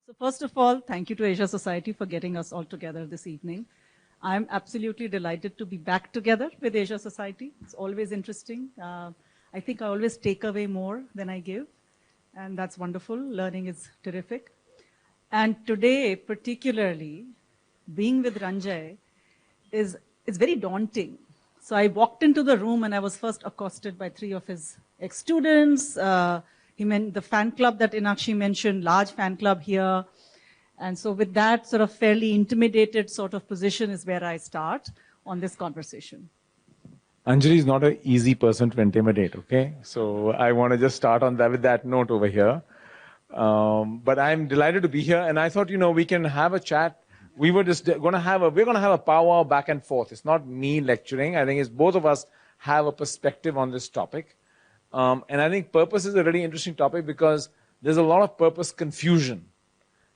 So first of all, thank you to Asia Society for getting us all together this evening. I'm absolutely delighted to be back together with Asia Society. It's always interesting. I think I always take away more than I give, and that's wonderful. Learning is terrific. And today, particularly, being with Ranjay is very daunting. So I walked into the room and I was first accosted by 3 of his ex-students. He meant the fan club that Inakshi mentioned, large fan club here. And so with that sort of fairly intimidated sort of position is where I start on this conversation. Anjali is not an easy person to intimidate, okay? So I want to just start on that with that note over here. But I'm delighted to be here, and I thought, we can have a chat. We're going to have a powwow back and forth. It's not me lecturing. I think it's both of us have a perspective on this topic. And I think purpose is a really interesting topic because there's a lot of purpose confusion.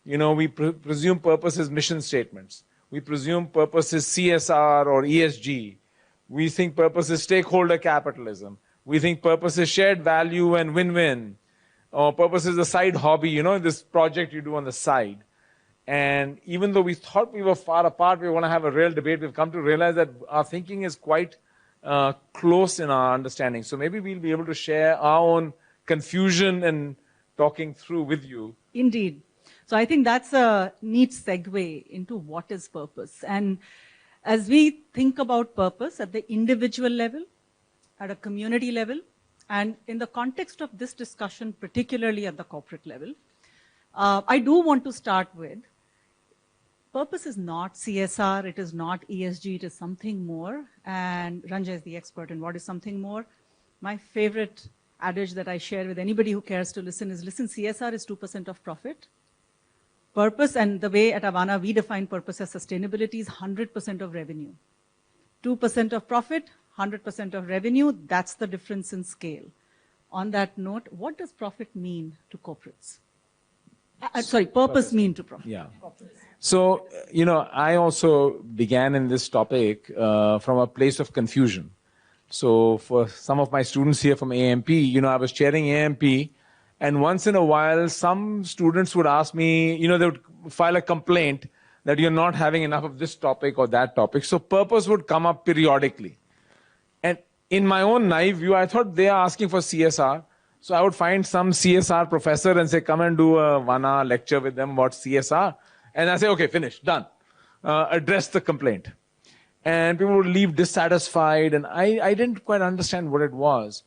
We presume purpose is mission statements. We presume purpose is CSR or ESG. We think purpose is stakeholder capitalism. We think purpose is shared value and win-win. Or purpose is a side hobby, this project you do on the side. And even though we thought we were far apart, we want to have a real debate, we've come to realize that our thinking is quite close in our understanding. So maybe we'll be able to share our own confusion and talking through with you. Indeed. So I think that's a neat segue into what is purpose. And as we think about purpose at the individual level, at a community level, and in the context of this discussion, particularly at the corporate level, I do want to start with purpose is not CSR, it is not ESG, it is something more. And Ranjay is the expert in what is something more. My favorite adage that I share with anybody who cares to listen is, listen, CSR is 2% of profit. Purpose, and the way at Avaana we define purpose as sustainability, is 100% of revenue. 2% of profit, 100% of revenue, that's the difference in scale. On that note, what does profit mean to corporates? Purpose mean to profit. Yeah. So, I also began in this topic from a place of confusion. So for some of my students here from AMP, I was chairing AMP, and once in a while, some students would ask me, they would file a complaint that you're not having enough of this topic or that topic. So purpose would come up periodically. And in my own naive view, I thought they are asking for CSR. So I would find some CSR professor and say, come and do a Avaana lecture with them about CSR. And I say, okay, finished, done. Address the complaint. And people would leave dissatisfied, and I didn't quite understand what it was.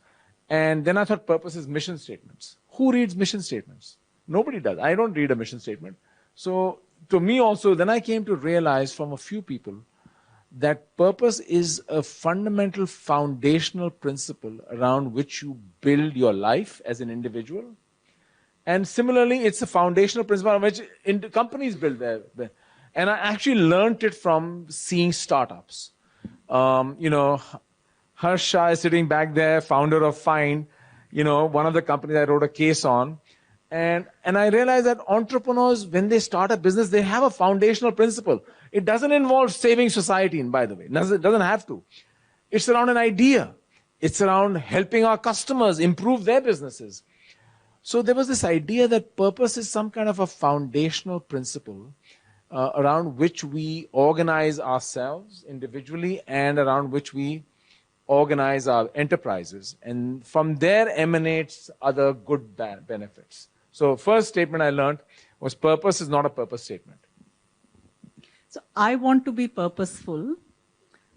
And then I thought purpose is mission statements. Who reads mission statements? Nobody does. I don't read a mission statement. So to me also, then I came to realize from a few people that purpose is a fundamental foundational principle around which you build your life as an individual. And similarly, it's a foundational principle on which companies build their. And I actually learned it from seeing startups. Harsha is sitting back there, founder of Find, one of the companies I wrote a case on. And I realized that entrepreneurs, when they start a business, they have a foundational principle. It doesn't involve saving society, and by the way, it doesn't have to. It's around an idea. It's around helping our customers improve their businesses. So there was this idea that purpose is some kind of a foundational principle around which we organize ourselves individually and around which we organize our enterprises. And from there emanates other good benefits. So first statement I learned was purpose is not a purpose statement. So I want to be purposeful,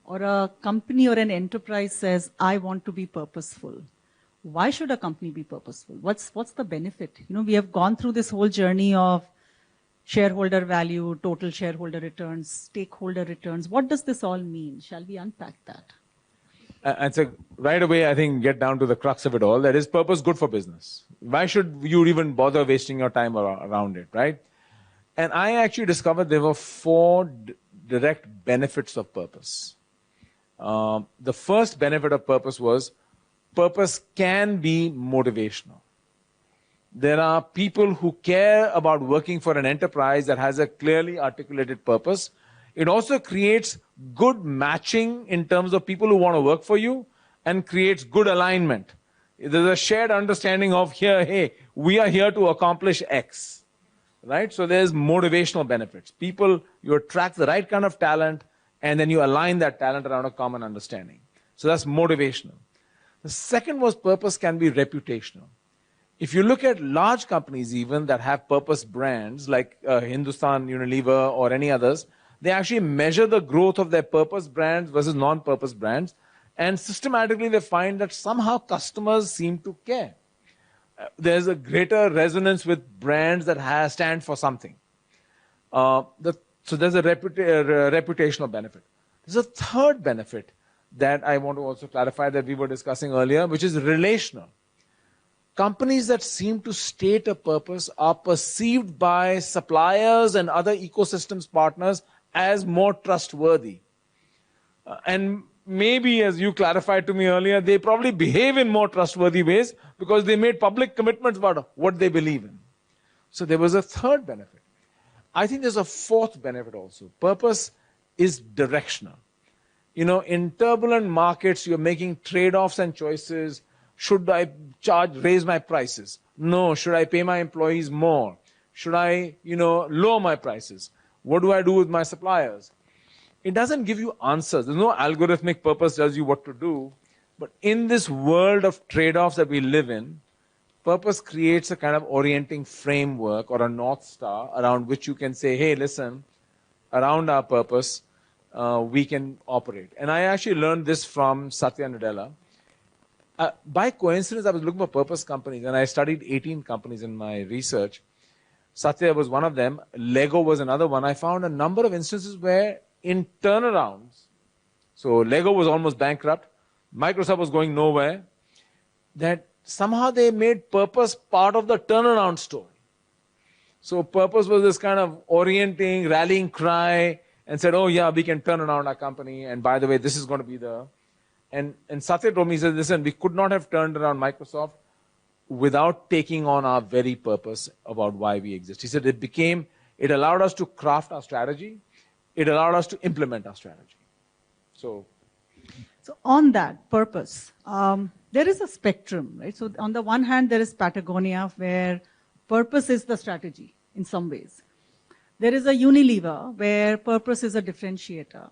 or a company or an enterprise says, I want to be purposeful. Why should a company be purposeful? What's the benefit? We have gone through this whole journey of shareholder value, total shareholder returns, stakeholder returns. What does this all mean? Shall we unpack that? And so right away, I think, get down to the crux of it all. That is purpose good for business. Why should you even bother wasting your time around it, right? And I actually discovered there were 4 direct benefits of purpose. The first benefit of purpose was purpose can be motivational. There are people who care about working for an enterprise that has a clearly articulated purpose. It also creates good matching in terms of people who want to work for you and creates good alignment. There's a shared understanding of here, hey, we are here to accomplish X. right? So there's motivational benefits. People, you attract the right kind of talent, and then you align that talent around a common understanding. So that's motivational. The second was purpose can be reputational. If you look at large companies even that have purpose brands like Hindustan Unilever or any others, they actually measure the growth of their purpose brands versus non-purpose brands, and systematically they find that somehow customers seem to care. There's a greater resonance with brands that stand for something. So there's a reputational benefit. There's a third benefit that I want to also clarify that we were discussing earlier, which is relational. Companies that seem to state a purpose are perceived by suppliers and other ecosystems partners as more trustworthy. And maybe, as you clarified to me earlier, they probably behave in more trustworthy ways because they made public commitments about what they believe in. So there was a third benefit. I think there's a fourth benefit also. Purpose is directional. You know, in turbulent markets, you're making trade-offs and choices. Should I raise my prices? No. Should I pay my employees more? Should I, lower my prices? What do I do with my suppliers? It doesn't give you answers. There's no algorithmic purpose tells you what to do. But in this world of trade-offs that we live in, purpose creates a kind of orienting framework or a North Star around which you can say, hey, listen, around our purpose, we can operate. And I actually learned this from Satya Nadella. By coincidence, I was looking for purpose companies, and I studied 18 companies in my research. Satya was one of them. Lego was another one. I found a number of instances where in turnarounds, so Lego was almost bankrupt, Microsoft was going nowhere, that somehow they made purpose part of the turnaround story. So purpose was this kind of orienting, rallying cry, and said, oh yeah, we can turn around our company, and by the way, this is going to be the... And Satya told me, he said, listen, we could not have turned around Microsoft without taking on our very purpose about why we exist. He said it allowed us to craft our strategy. It allowed us to implement our strategy. So on that purpose, there is a spectrum, right? So on the one hand, there is Patagonia, where purpose is the strategy in some ways. There is a Unilever, where purpose is a differentiator.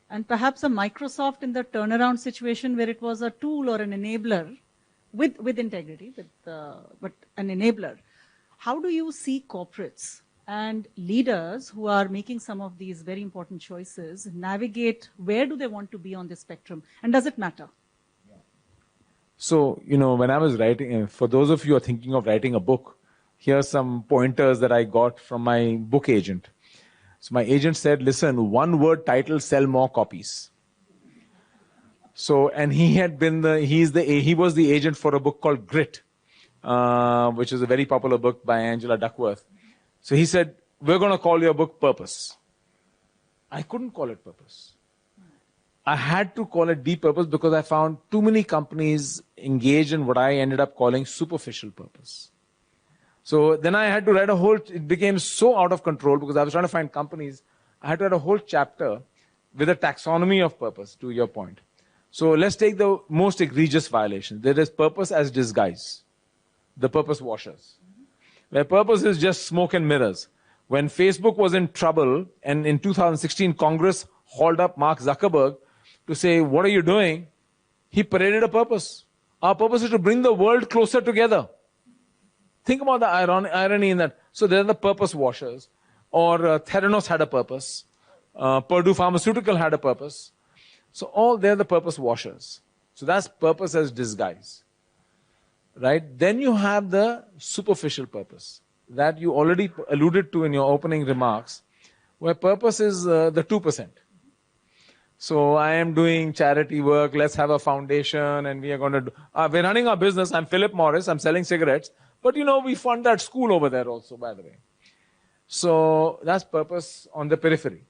And perhaps a Microsoft in the turnaround situation where it was a tool or an enabler with integrity, but an enabler. How do you see corporates and leaders who are making some of these very important choices navigate where do they want to be on the spectrum? And does it matter? So, when I was writing, for those of you who are thinking of writing a book, here are some pointers that I got from my book agent. So my agent said, listen, one word title, sell more copies. So, and he was the agent for a book called Grit, which is a very popular book by Angela Duckworth. So he said, we're going to call your book Purpose. I couldn't call it Purpose. I had to call it Deep Purpose because I found too many companies engaged in what I ended up calling superficial purpose. So then I had to write it became so out of control because I was trying to find companies. I had to write a whole chapter with a taxonomy of purpose, to your point. So let's take the most egregious violation. There is purpose as disguise. The purpose washers. Where purpose is just smoke and mirrors. When Facebook was in trouble, and in 2016 Congress hauled up Mark Zuckerberg to say, what are you doing? He paraded a purpose. Our purpose is to bring the world closer together. Think about the irony in that. So they're the purpose washers. Or Theranos had a purpose. Purdue Pharmaceutical had a purpose. So they're the purpose washers. So that's purpose as disguise. Right? Then you have the superficial purpose that you already alluded to in your opening remarks, where purpose is the 2%. So I am doing charity work, let's have a foundation, and we are going to we're running our business. I'm Philip Morris, I'm selling cigarettes. But we fund that school over there also, by the way. So that's purpose on the periphery.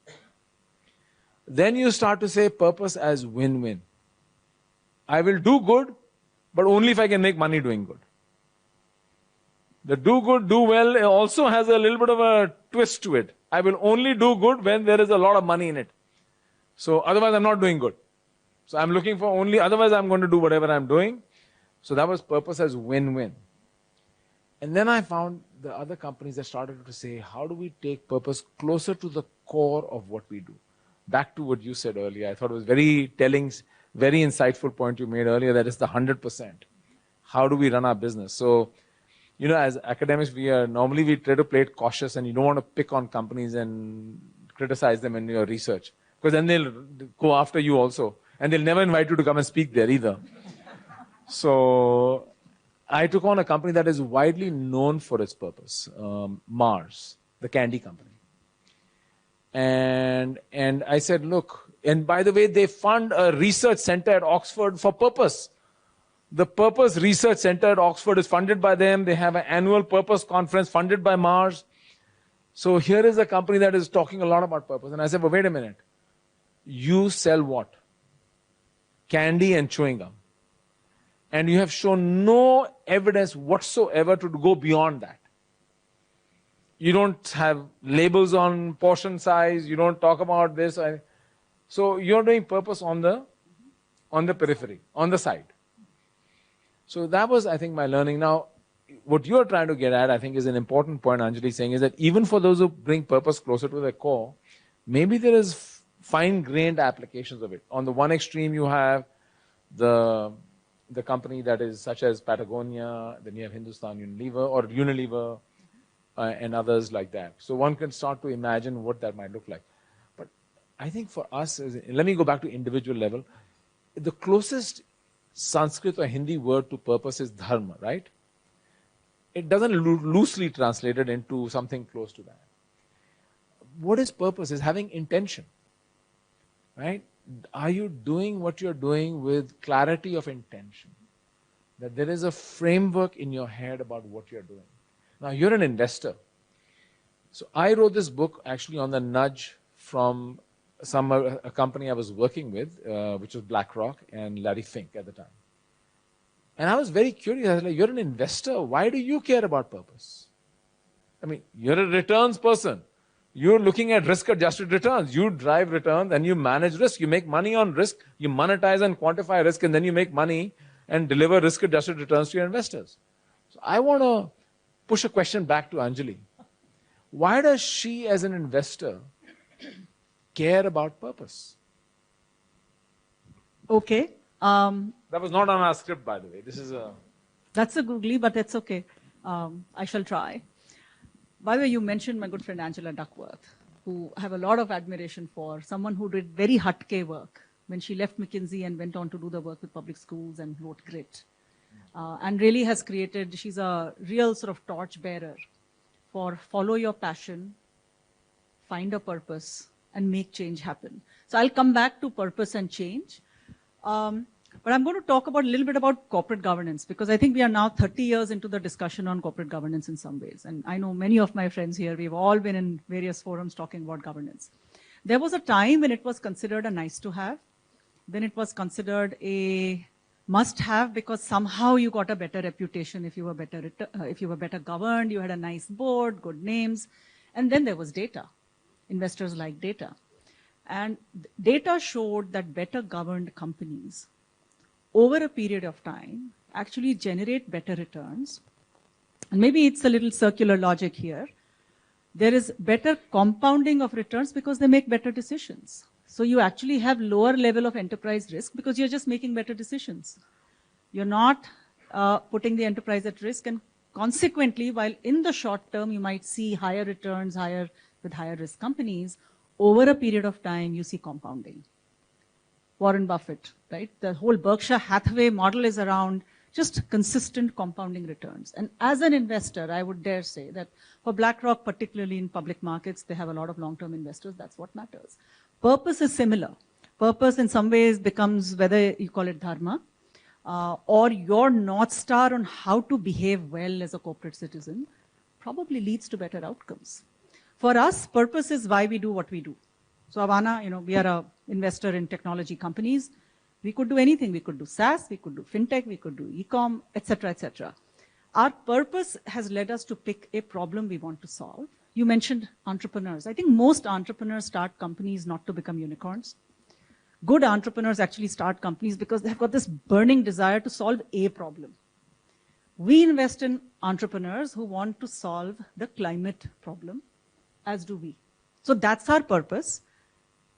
Then you start to say purpose as win-win. I will do good, but only if I can make money doing good. The do good, do well also has a little bit of a twist to it. I will only do good when there is a lot of money in it. So otherwise I'm not doing good. So I'm looking for otherwise I'm going to do whatever I'm doing. So that was purpose as win-win. And then I found the other companies that started to say, how do we take purpose closer to the core of what we do? Back to what you said earlier, I thought it was very telling, very insightful point you made earlier, that is the 100%. How do we run our business? So, you know, as academics, normally we try to play it cautious, and you don't want to pick on companies and criticize them in your research, because then they'll go after you also, and they'll never invite you to come and speak there either. So I took on a company that is widely known for its purpose, Mars, the candy company. And I said, look, and by the way, they fund a research center at Oxford for purpose. The Purpose Research Center at Oxford is funded by them. They have an annual purpose conference funded by Mars. So here is a company that is talking a lot about purpose. And I said, but wait a minute. You sell what? Candy and chewing gum. And you have shown no evidence whatsoever to go beyond that. You don't have labels on portion size. You don't talk about this. So you're doing purpose on the periphery, on the side. So that was, I think, my learning. Now, what you're trying to get at, I think, is an important point Anjali is saying, is that even for those who bring purpose closer to their core, maybe there is fine-grained applications of it. On the one extreme, you have the company that is such as Patagonia, then you have Hindustan Unilever or Unilever, and others like that. So one can start to imagine what that might look like. But I think for us, let me go back to individual level. The closest Sanskrit or Hindi word to purpose is dharma, right? It doesn't loosely translated into something close to that. What is purpose? Is having intention, right? Are you doing what you're doing with clarity of intention? That there is a framework in your head about what you're doing. Now, you're an investor. So I wrote this book actually on the nudge from a company I was working with, which was BlackRock and Larry Fink at the time. And I was very curious. I was like, you're an investor. Why do you care about purpose? I mean, you're a returns person. You're looking at risk-adjusted returns. You drive returns and you manage risk. You make money on risk. You monetize and quantify risk, and then you make money and deliver risk-adjusted returns to your investors. So I want to push a question back to Anjali. Why does she, as an investor, care about purpose? Okay. That was not on our script, by the way. That's a googly, but it's okay. I shall try. By the way, you mentioned my good friend Angela Duckworth, who I have a lot of admiration for, someone who did very Hatke work when she left McKinsey and went on to do the work with public schools and wrote Grit. And really has created, she's a real sort of torch bearer for follow your passion, find a purpose, and make change happen. So I'll come back to purpose and change. But I'm going to talk about a little bit about corporate governance, because I think we are now 30 years into the discussion on corporate governance in some ways. And I know many of my friends here, we've all been in various forums talking about governance. There was a time when it was considered a nice to have. Then it was considered a must have, because somehow you got a better reputation if you were better governed, you had a nice board, good names. And then there was data. Investors like data. And data showed that better governed companies over a period of time actually generate better returns. And maybe it's a little circular logic here. There is better compounding of returns because they make better decisions. So you actually have lower level of enterprise risk because you're just making better decisions. You're not putting the enterprise at risk, and consequently, while in the short term you might see higher returns, with higher risk companies, over a period of time you see compounding. Warren Buffett, right? The whole Berkshire Hathaway model is around just consistent compounding returns. And as an investor, I would dare say that for BlackRock, particularly in public markets, they have a lot of long-term investors. That's what matters. Purpose is similar. Purpose in some ways becomes, whether you call it dharma, or your North Star on how to behave well as a corporate citizen, probably leads to better outcomes. For us, purpose is why we do what we do. So Avaana, we are an investor in technology companies. We could do anything. We could do SaaS, we could do fintech, we could do e-com, etc., etc. Our purpose has led us to pick a problem we want to solve. You mentioned entrepreneurs. I think most entrepreneurs start companies not to become unicorns. Good entrepreneurs actually start companies because they've got this burning desire to solve a problem. We invest in entrepreneurs who want to solve the climate problem, as do we. So that's our purpose.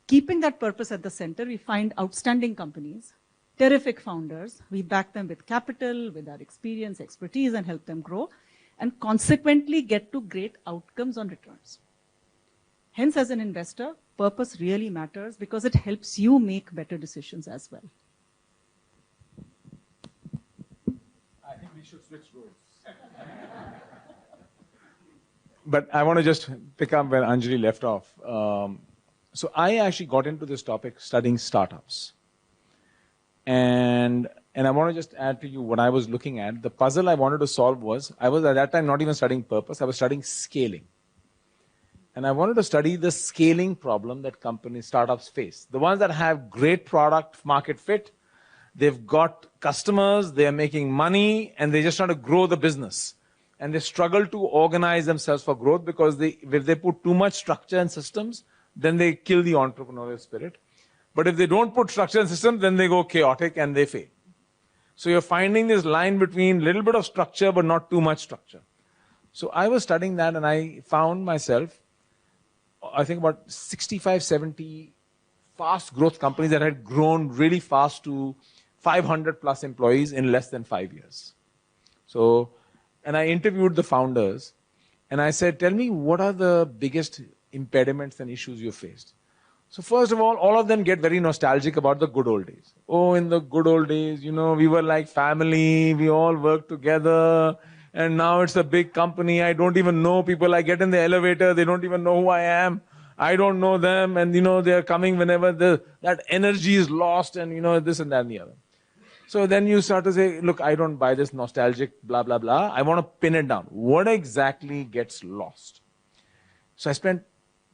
Keeping that purpose at the center, we find outstanding companies, terrific founders. We back them with capital, with our experience, expertise, and help them grow, and consequently get to great outcomes on returns. Hence, as an investor, purpose really matters because it helps you make better decisions as well. I think we should switch roles. But I want to just pick up where Anjali left off. So I actually got into this topic studying startups. And I want to just add to you what I was looking at. The puzzle I wanted to solve was, I was at that time not even studying purpose, I was studying scaling. And I wanted to study the scaling problem that startups face. The ones that have great product market fit, they've got customers, they're making money, and they're just trying to grow the business. And they struggle to organize themselves for growth because if they put too much structure and systems, then they kill the entrepreneurial spirit. But if they don't put structure and systems, then they go chaotic and they fail. So you're finding this line between a little bit of structure but not too much structure. So I was studying that and I found myself, I think about 65, 70 fast growth companies that had grown really fast to 500 plus employees in less than 5 years. So, and I interviewed the founders and I said, tell me what are the biggest impediments and issues you faced? So first of all of them get very nostalgic about the good old days. Oh, in the good old days, we were like family, we all worked together, and now it's a big company, I don't even know people, I get in the elevator, they don't even know who I am, I don't know them, and they're coming whenever that energy is lost, and this and that and the other. So then you start to say, look, I don't buy this nostalgic blah, blah, blah, I want to pin it down. What exactly gets lost? So I spent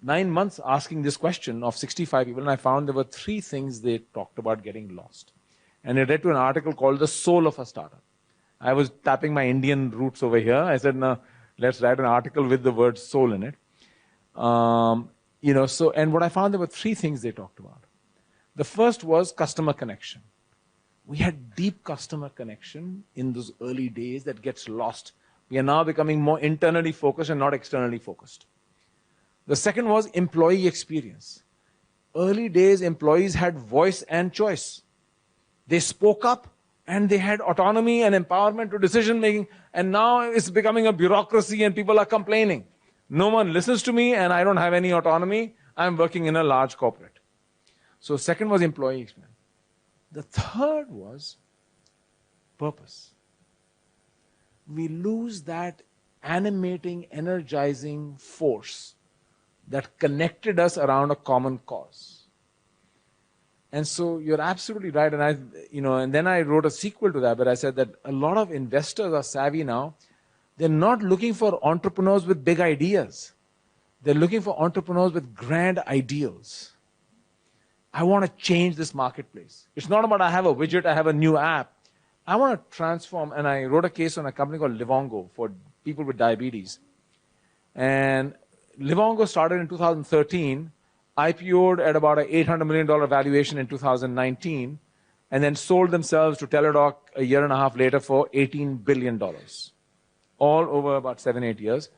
9 months asking this question of 65 people, and I found there were 3 things they talked about getting lost. And I read to an article called The Soul of a Startup. I was tapping my Indian roots over here. I said, no, let's write an article with the word soul in it. And what I found, there were 3 things they talked about. The first was customer connection. We had deep customer connection in those early days that gets lost. We are now becoming more internally focused and not externally focused. The second was employee experience. Early days, employees had voice and choice. They spoke up and they had autonomy and empowerment to decision making. And now it's becoming a bureaucracy and people are complaining. No one listens to me and I don't have any autonomy. I'm working in a large corporate. So second was employee experience. The third was purpose. We lose that animating, energizing force that connected us around a common cause. And so you're absolutely right. And then I wrote a sequel to that, but I said that a lot of investors are savvy now. They're not looking for entrepreneurs with big ideas. They're looking for entrepreneurs with grand ideals. I want to change this marketplace. It's not about I have a widget, I have a new app. I want to transform, and I wrote a case on a company called Livongo for people with diabetes. And Livongo started in 2013, IPO'd at about an $800 million valuation in 2019, and then sold themselves to Teladoc a year and a half later for $18 billion, all over about 7-8 years.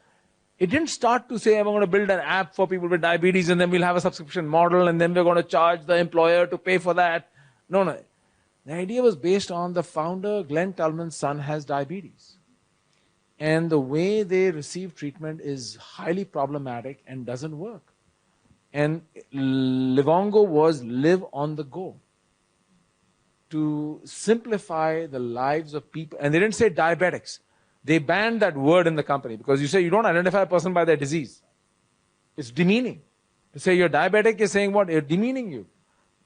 It didn't start to say, I'm going to build an app for people with diabetes, and then we'll have a subscription model, and then we're going to charge the employer to pay for that. No. The idea was based on the founder, Glenn Tullman's son, has diabetes. And the way they receive treatment is highly problematic and doesn't work. And Livongo was live on the go to simplify the lives of people. And they didn't say diabetics. They banned that word in the company because you say you don't identify a person by their disease. It's demeaning. To say you're diabetic, you're saying what? You're demeaning you.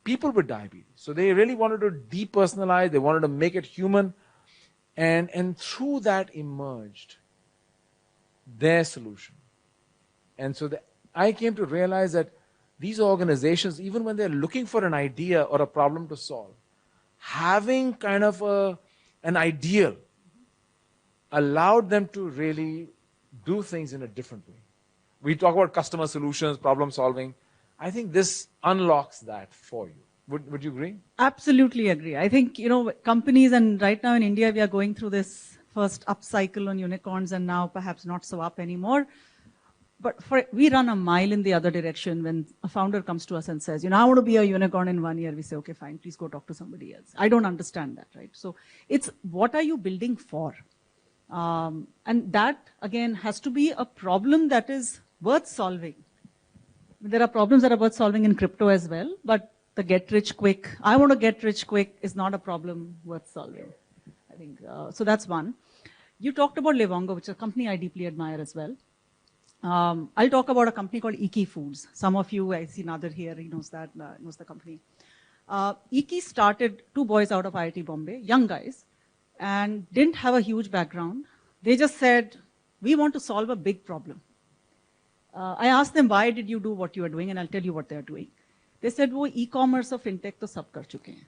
People with diabetes. So they really wanted to depersonalize, they wanted to make it human. And through that emerged their solution. And so I came to realize that these organizations, even when they're looking for an idea or a problem to solve, having kind of an ideal allowed them to really do things in a different way. We talk about customer solutions, problem solving. I think this unlocks that for you. Would you agree? Absolutely agree. I think, companies, and right now in India, we are going through this first upcycle on unicorns and now perhaps not so up anymore. But we run a mile in the other direction when a founder comes to us and says, I want to be a unicorn in 1 year. We say, okay, fine, please go talk to somebody else. I don't understand that, right? So it's what are you building for? And that, again, has to be a problem that is worth solving. There are problems that are worth solving in crypto as well, but the get rich quick, I want to get rich quick is not a problem worth solving. I think, so that's one. You talked about Livongo, which is a company I deeply admire as well. I'll talk about a company called Iki Foods. Some of you, I see Nader here, he knows that, knows the company. Iki started, 2 boys out of IIT Bombay, young guys, and didn't have a huge background. They just said, we want to solve a big problem. I asked them, why did you do what you are doing? And I'll tell you what they're doing. They said, wo e-commerce or fintech to sab kar chuke hain.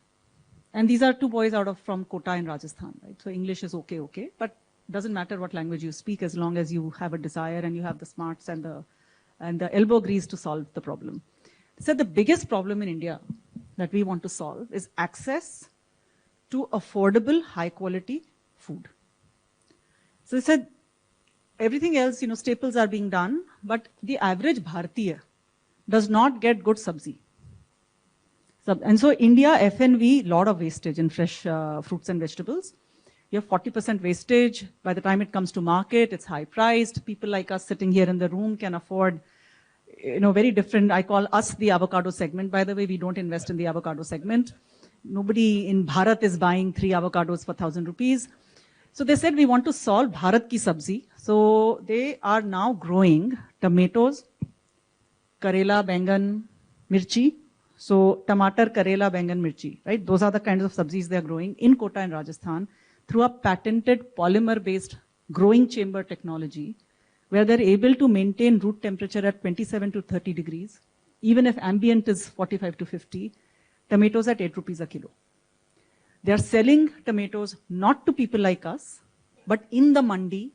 And these are 2 boys from Kota in Rajasthan, right? So English is okay, but doesn't matter what language you speak as long as you have a desire and you have the smarts and the elbow grease to solve the problem. They said the biggest problem in India that we want to solve is access to affordable, high quality food. So they said everything else, staples are being done, but the average Bharatiya does not get good sabzi. And so India, FNV, lot of wastage in fresh fruits and vegetables. You have 40% wastage. By the time it comes to market, it's high priced. People like us sitting here in the room can afford, very different. I call us the avocado segment. By the way, we don't invest in the avocado segment. Nobody in Bharat is buying 3 avocados for 1,000 rupees. So they said, we want to solve Bharat ki sabzi. So they are now growing tomatoes, karela, bangan, mirchi. So tomato, karela, bangan, mirchi, right? Those are the kinds of sabzis they are growing in Kota in Rajasthan through a patented polymer-based growing chamber technology, where they're able to maintain root temperature at 27 to 30 degrees, even if ambient is 45 to 50, tomatoes at 8 rupees a kilo. They are selling tomatoes not to people like us, but in the mandi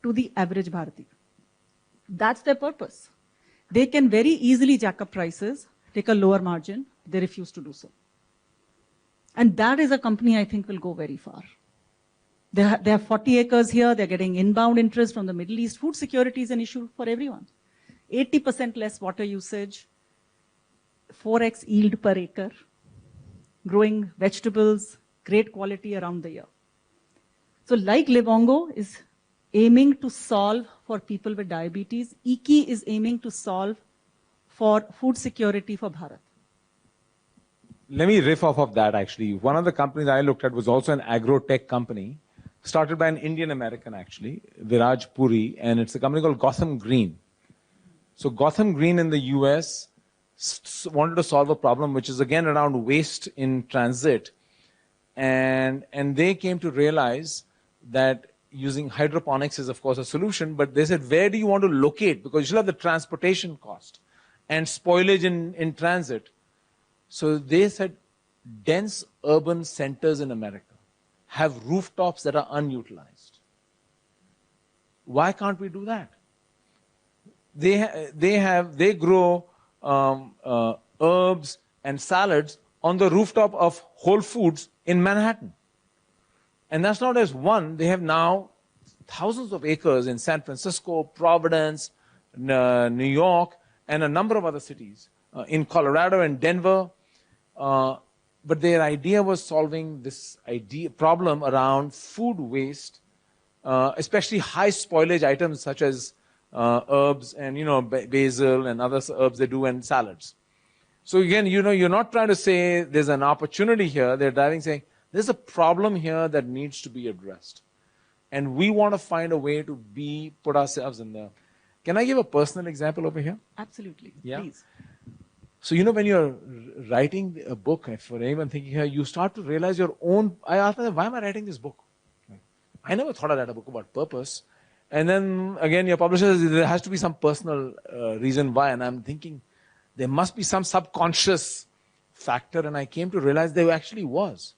to the average Bharati. That's their purpose. They can very easily jack up prices, take a lower margin. They refuse to do so. And that is a company I think will go very far. They have 40 acres here. They're getting inbound interest from the Middle East. Food security is an issue for everyone. 80% less water usage, 4x yield per acre, growing vegetables, great quality around the year. So like Livongo is aiming to solve for people with diabetes, Iki is aiming to solve for food security for Bharat. Let me riff off of that actually. One of the companies I looked at was also an agro-tech company, started by an Indian American actually, Viraj Puri, and it's a company called Gotham Green. So Gotham Green in the US wanted to solve a problem which is again around waste in transit. And they came to realize that using hydroponics is of course a solution, but they said, where do you want to locate? Because you still have the transportation cost and spoilage in transit. So they said, dense urban centers in America have rooftops that are unutilized. Why can't we do that? They grow herbs and salads on the rooftop of Whole Foods in Manhattan. And that's not as one. They have now thousands of acres in San Francisco, Providence, New York, and a number of other cities, in Colorado and Denver. But their idea was solving this problem around food waste, especially high spoilage items such as herbs and basil and other herbs they do and salads. So again, you're not trying to say there's an opportunity here. They're driving saying there's a problem here that needs to be addressed, and we want to find a way to put ourselves in there. Can I give a personal example over here? Absolutely. Yeah. Please. So, when you're writing a book, for anyone thinking here, you start to realize your own. I asked myself, why am I writing this book? I never thought I'd write a book about purpose. And then again, your publisher says there has to be some personal reason why. And I'm thinking there must be some subconscious factor. And I came to realize there actually was.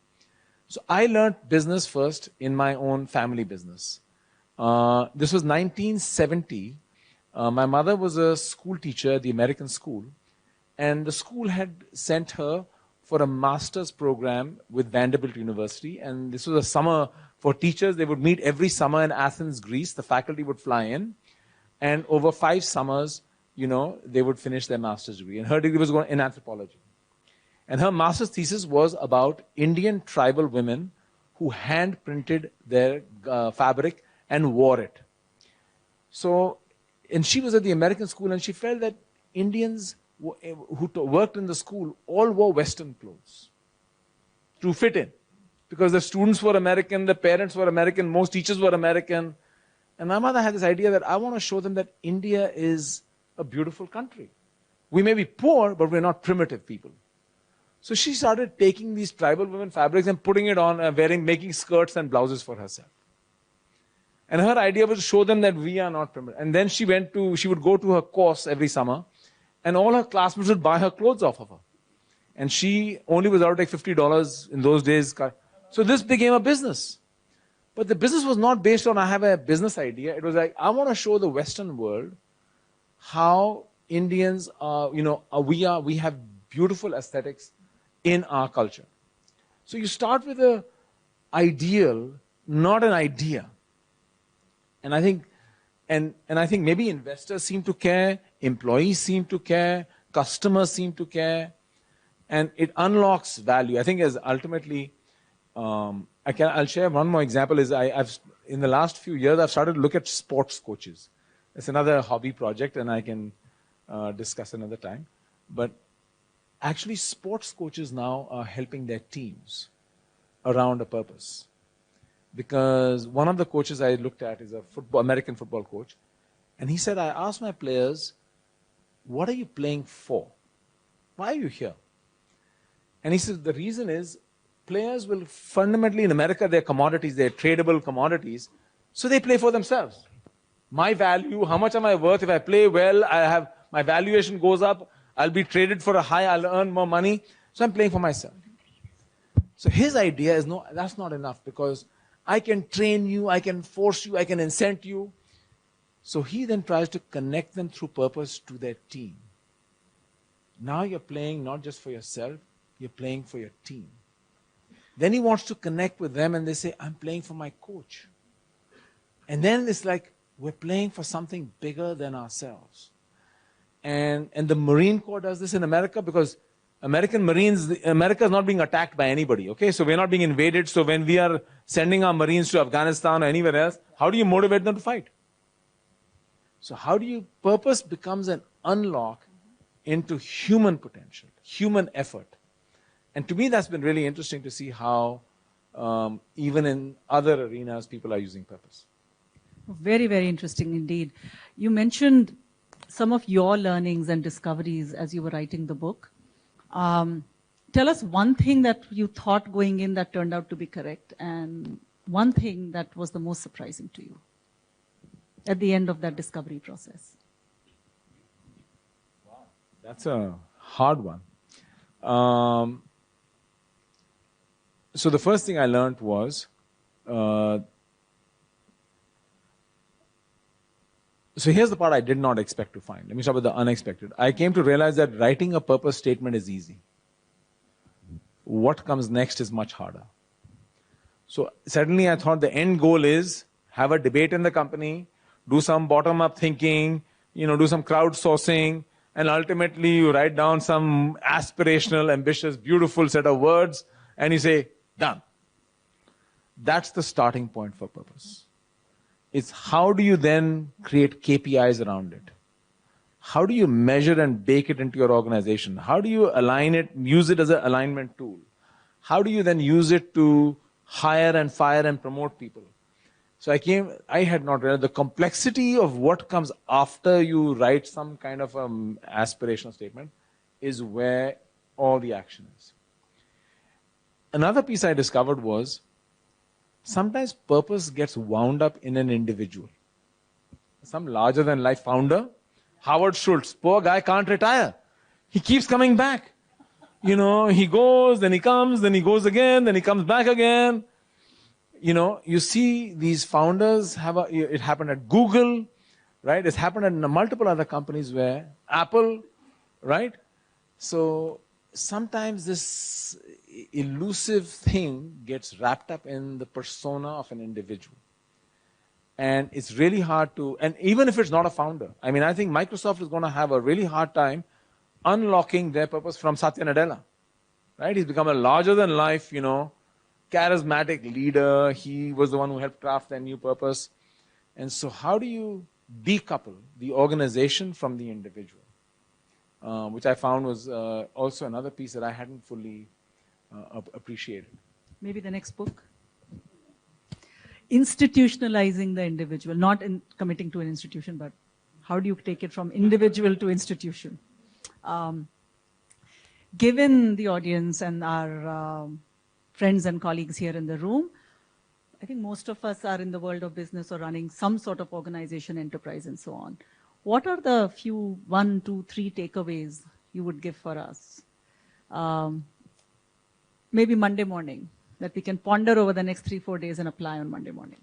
So I learned business first in my own family business. This was 1970. My mother was a school teacher at the American school. And the school had sent her for a master's program with Vanderbilt University. And this was a summer For teachers, they would meet every summer in Athens, Greece. The faculty would fly in. And over 5 summers, they would finish their master's degree. And her degree was in anthropology. And her master's thesis was about Indian tribal women who hand printed their fabric and wore it. So, and she was at the American school, and she felt that Indians who worked in the school all wore Western clothes to fit in. Because the students were American, the parents were American, most teachers were American. And my mother had this idea that I want to show them that India is a beautiful country. We may be poor, but we're not primitive people. So she started taking these tribal women fabrics and putting it on, making skirts and blouses for herself. And her idea was to show them that we are not primitive. And then she would go to her course every summer, and all her classmates would buy her clothes off of her. And she only was allowed to take $50 in those days. So this became a business. But the business was not based on I have a business idea. It was like, I want to show the Western world how Indians are, we have beautiful aesthetics in our culture. So you start with an ideal, not an idea. And I think, and I think maybe investors seem to care, employees seem to care, customers seem to care, and it unlocks value. I think as ultimately, I'll share one more example. I've in the last few years I've started to look at sports coaches. It's another hobby project, and I can discuss another time. But actually, sports coaches now are helping their teams around a purpose. Because one of the coaches I looked at is a American football coach, and he said, I asked my players, what are you playing for? Why are you here? And he said, the reason is, players will fundamentally, in America, they're commodities, they're tradable commodities, so they play for themselves. My value, how much am I worth? If I play well, my valuation goes up, I'll be traded for a high, I'll earn more money, so I'm playing for myself. So his idea is, no, that's not enough, because I can train you, I can force you, I can incent you. So he then tries to connect them through purpose to their team. Now you're playing not just for yourself, you're playing for your team. Then he wants to connect with them, and they say, I'm playing for my coach. And then it's like, we're playing for something bigger than ourselves. And the Marine Corps does this in America, because America is not being attacked by anybody, okay? So we're not being invaded. So when we are sending our Marines to Afghanistan or anywhere else, how do you motivate them to fight? So purpose becomes an unlock into human potential, human effort. And to me, that's been really interesting to see how even in other arenas, people are using purpose. Very, very interesting indeed. You mentioned some of your learnings and discoveries as you were writing the book. Tell us one thing that you thought going in that turned out to be correct, and one thing that was the most surprising to you at the end of that discovery process. Wow, that's a hard one. So the first thing I learned was, so here's the part I did not expect to find. Let me start with the unexpected. I came to realize that writing a purpose statement is easy. What comes next is much harder. So suddenly I thought the end goal is have a debate in the company, do some bottom-up thinking, do some crowdsourcing, and ultimately you write down some aspirational, ambitious, beautiful set of words, and you say, done. That's the starting point for purpose. It's how do you then create KPIs around it? How do you measure and bake it into your organization? How do you align it, use it as an alignment tool? How do you then use it to hire and fire and promote people? So I had not realized the complexity of what comes after you write some kind of aspirational statement is where all the action is. Another piece I discovered was sometimes purpose gets wound up in an individual. Some larger than life founder, Howard Schultz, poor guy can't retire. He keeps coming back. He goes, then he comes, then he goes again, then he comes back again. You see these founders it happened at Google, right? It's happened at multiple other companies where Apple, right? So sometimes this elusive thing gets wrapped up in the persona of an individual. And it's really hard to, and even if it's not a founder, I mean, I think Microsoft is going to have a really hard time unlocking their purpose from Satya Nadella, right? He's become a larger than life, charismatic leader. He was the one who helped craft their new purpose. And so how do you decouple the organization from the individual? Which I found was also another piece that I hadn't fully appreciated. Maybe the next book? Institutionalizing the individual, not in committing to an institution, but how do you take it from individual to institution? Given the audience and our friends and colleagues here in the room, I think most of us are in the world of business or running some sort of organization, enterprise, and so on. What are the few 1, 2, 3 takeaways you would give for us? Maybe Monday morning, that we can ponder over the next 3-4 days and apply on Monday morning.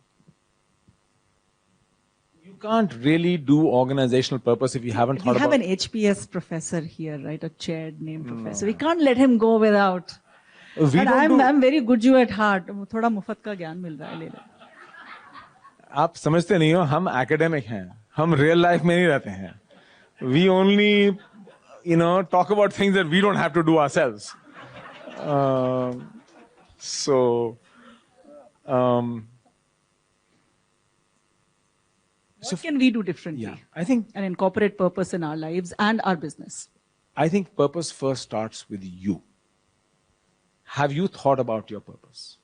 You can't really do organizational purpose if you haven't thought about... We have an HPS professor here, right? A chaired name professor. We can't let him go without... I'm very good you at heart. थोड़ा मुफ्त का ज्ञान मिल रहा है ले ले. आप समझते नहीं हो, हम academic हैं. हम real life में नहीं रहते हैं. We only, talk about things that we don't have to do ourselves. What can we do differently? Yeah, I think, and incorporate purpose in our lives and our business? I think purpose first starts with you. Have you thought about your purpose?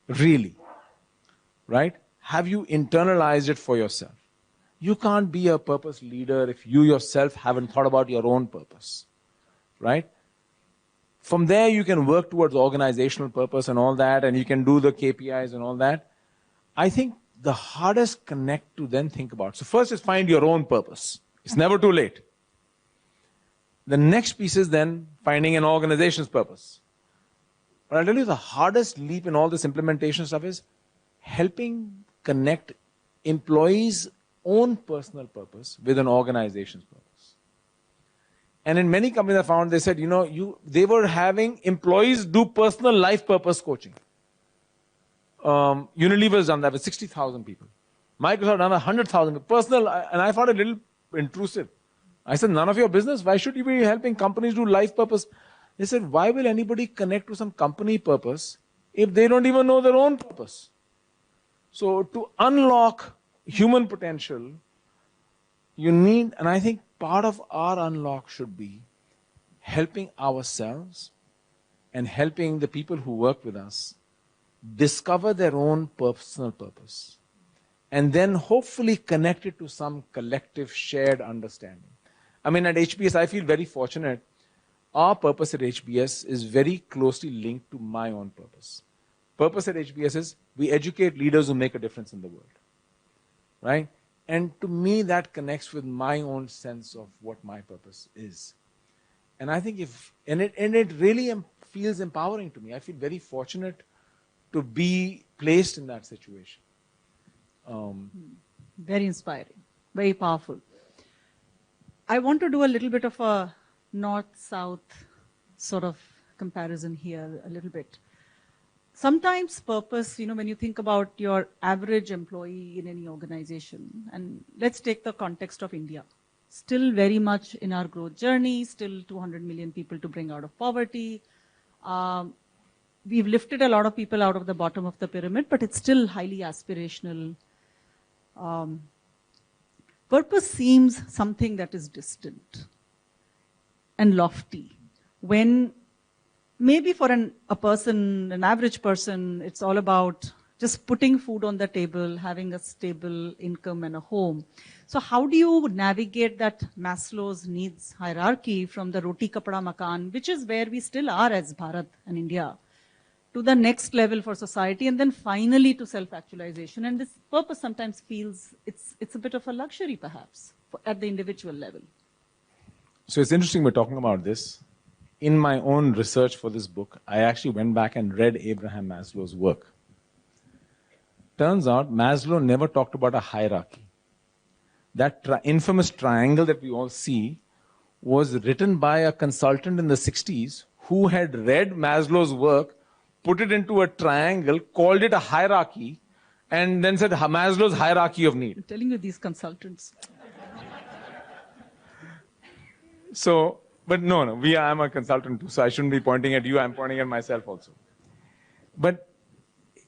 Really? Right? Have you internalized it for yourself? You can't be a purpose leader if you yourself haven't thought about your own purpose. Right? From there, you can work towards organizational purpose and all that, and you can do the KPIs and all that. I think the hardest connect to then think about. So first is find your own purpose. It's never too late. The next piece is then finding an organization's purpose. But I'll tell you the hardest leap in all this implementation stuff is helping connect employees' own personal purpose with an organization's purpose. And in many companies I found, they said, they were having employees do personal life purpose coaching. Unilever's done that with 60,000 people. Microsoft done 100,000 people. Personal, and I found it a little intrusive. I said, none of your business. Why should you be helping companies do life purpose? They said, why will anybody connect to some company purpose if they don't even know their own purpose? So to unlock human potential, you need, and I think part of our unlock should be helping ourselves and helping the people who work with us discover their own personal purpose and then hopefully connect it to some collective shared understanding. I mean, at HBS, I feel very fortunate. Our purpose at HBS is very closely linked to my own purpose. Purpose at HBS is we educate leaders who make a difference in the world. Right? And to me, that connects with my own sense of what my purpose is. And I think it really feels empowering to me. I feel very fortunate to be placed in that situation. Very inspiring, very powerful. I want to do a little bit of a north-south sort of comparison here a little bit. Sometimes purpose, when you think about your average employee in any organization, and let's take the context of India, still very much in our growth journey, still 200 million people to bring out of poverty. We've lifted a lot of people out of the bottom of the pyramid, but it's still highly aspirational. Purpose seems something that is distant and lofty. When maybe for a person, an average person, it's all about just putting food on the table, having a stable income and a home. So how do you navigate that Maslow's needs hierarchy from the roti kapda makan, which is where we still are as Bharat and India, to the next level for society, and then finally to self-actualization? And this purpose sometimes feels it's a bit of a luxury perhaps at the individual level. So it's interesting we're talking about this. In my own research for this book, I actually went back and read Abraham Maslow's work. Turns out Maslow never talked about a hierarchy. That infamous triangle that we all see was written by a consultant in the 60s who had read Maslow's work, put it into a triangle, called it a hierarchy, and then said Maslow's hierarchy of need. I'm telling you, these consultants. So, but no, I'm a consultant too, so I shouldn't be pointing at you, I'm pointing at myself also. But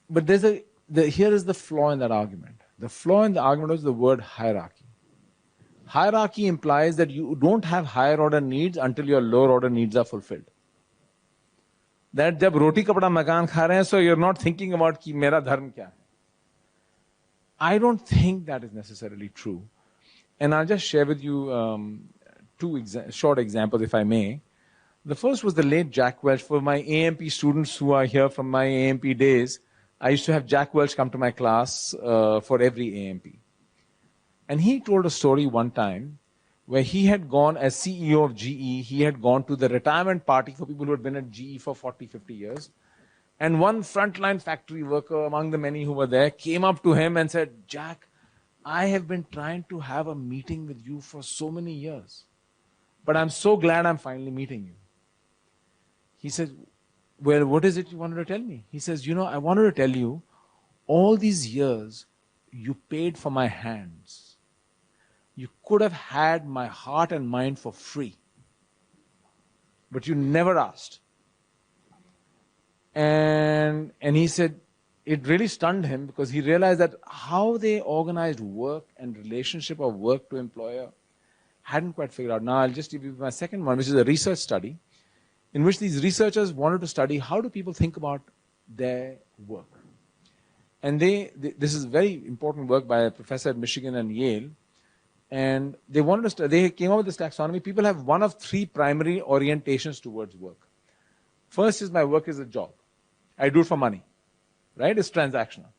here is the flaw in that argument. The flaw in the argument is the word hierarchy. Hierarchy implies that you don't have higher order needs until your lower order needs are fulfilled. That jab roti kapda makan kha rahe hain, so you're not thinking about ki mera dharm kya hai. I don't think that is necessarily true. And I'll just share with you two short examples, if I may. The first was the late Jack Welch. For my AMP students who are here from my AMP days, I used to have Jack Welch come to my class for every AMP. And he told a story one time where he had gone as CEO of GE, he had gone to the retirement party for people who had been at GE for 40, 50 years. And one frontline factory worker among the many who were there came up to him and said, Jack, I have been trying to have a meeting with you for so many years, but I'm so glad I'm finally meeting you. He said, well, what is it you wanted to tell me? He says, I wanted to tell you, all these years, you paid for my hands. You could have had my heart and mind for free, but you never asked. And he said, it really stunned him because he realized that how they organized work and relationship of work to employer hadn't quite figured out. Now I'll just give you my second one, which is a research study in which these researchers wanted to study how do people think about their work. And this is very important work by a professor at Michigan and Yale. And they came up with this taxonomy. People have one of three primary orientations towards work. First is my work is a job. I do it for money, right? It's transactional.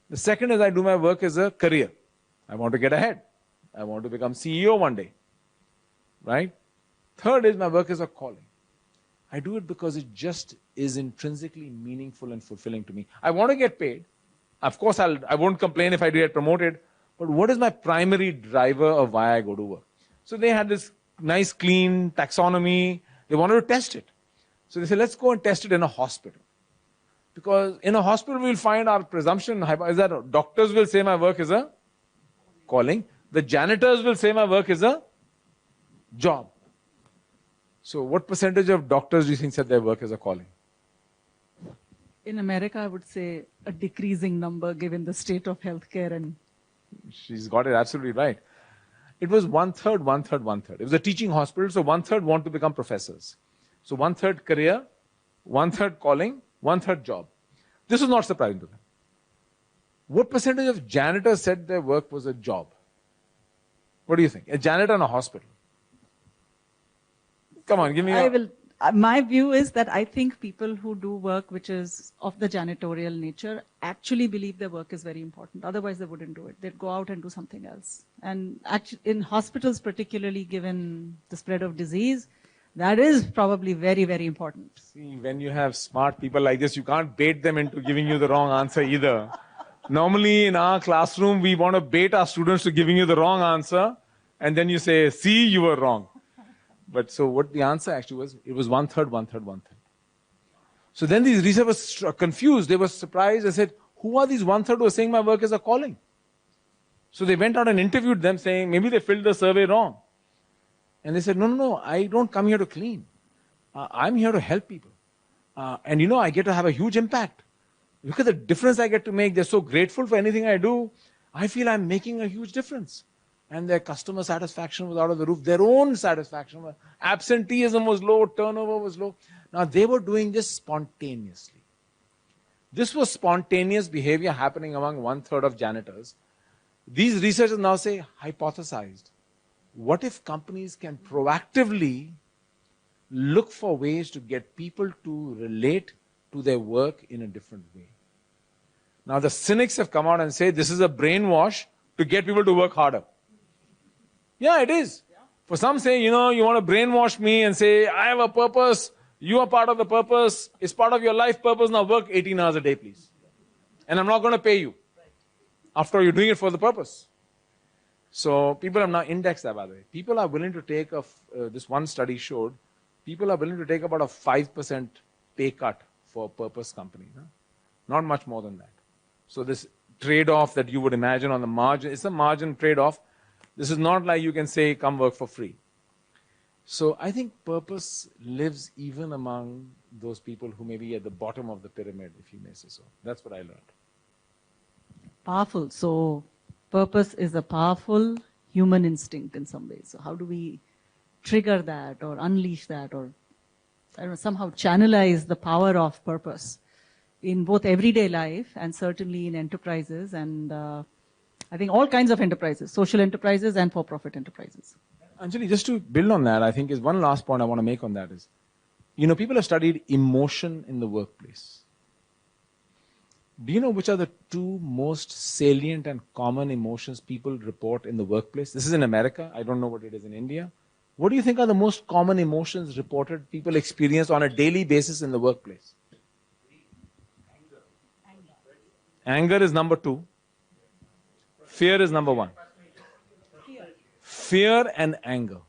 The second is I do my work as a career. I want to get ahead. I want to become CEO one day, right? Third is my work is a calling. I do it because it just is intrinsically meaningful and fulfilling to me. I want to get paid. Of course, I won't complain if I get promoted, but what is my primary driver of why I go to work? So they had this nice, clean taxonomy. They wanted to test it. So they said, let's go and test it in a hospital. Because in a hospital, we'll find our presumption is that doctors will say my work is a calling. The janitors will say my work is a job. So what percentage of doctors do you think said their work is a calling? In America, I would say a decreasing number given the state of healthcare. And she's got it absolutely right. It was 1/3, 1/3, 1/3. It was a teaching hospital, so 1/3 want to become professors. So 1/3 career, 1/3 calling, 1/3 job. This was not surprising to them. What percentage of janitors said their work was a job? What do you think? A janitor in a hospital. Come on, give me my view is that I think people who do work which is of the janitorial nature actually believe their work is very important. Otherwise, they wouldn't do it. They'd go out and do something else. And actually, in hospitals, particularly given the spread of disease, that is probably very, very important. See, when you have smart people like this, you can't bait them into giving you the wrong answer either. Normally, in our classroom, we want to bait our students to giving you the wrong answer, and then you say, see, you were wrong. But so what the answer actually was, it was 1/3, 1/3, 1/3. So then these researchers were confused. They were surprised and said, who are these 1/3 who are saying my work is a calling? So they went out and interviewed them saying, maybe they filled the survey wrong. And they said, no, I don't come here to clean. I'm here to help people. And I get to have a huge impact. Look at the difference I get to make. They're so grateful for anything I do. I feel I'm making a huge difference. And their customer satisfaction was out of the roof. Their own satisfaction. Absenteeism was low, turnover was low. Now they were doing this spontaneously. This was spontaneous behavior happening among 1/3 of janitors. These researchers now say, hypothesized. What if companies can proactively look for ways to get people to relate to their work in a different way? Now the cynics have come out and said this is a brainwash to get people to work harder. Yeah, it is. For some say, you want to brainwash me and say, I have a purpose, you are part of the purpose, it's part of your life purpose, now work 18 hours a day, please. And I'm not going to pay you. After all, you're doing it for the purpose. So people have now indexed that, by the way. People are willing to take, this one study showed, people are willing to take about a 5% pay cut for a purpose company. Huh? Not much more than that. So this trade-off that you would imagine on the margin, it's a margin trade-off. This is not like you can say, come work for free. So I think purpose lives even among those people who may be at the bottom of the pyramid, if you may say so. That's what I learned. Powerful. So purpose is a powerful human instinct in some ways. So how do we trigger that or unleash that or I don't know, somehow channelize the power of purpose in both everyday life and certainly in enterprises and I think all kinds of enterprises, social enterprises and for-profit enterprises. Anjali, just to build on that, I think is one last point I want to make on that is, people have studied emotion in the workplace. Do you know which are the two most salient and common emotions people report in the workplace? This is in America. I don't know what it is in India. What do you think are the most common emotions reported people experience on a daily basis in the workplace? Anger is number 2. Fear is number 1. Fear and anger.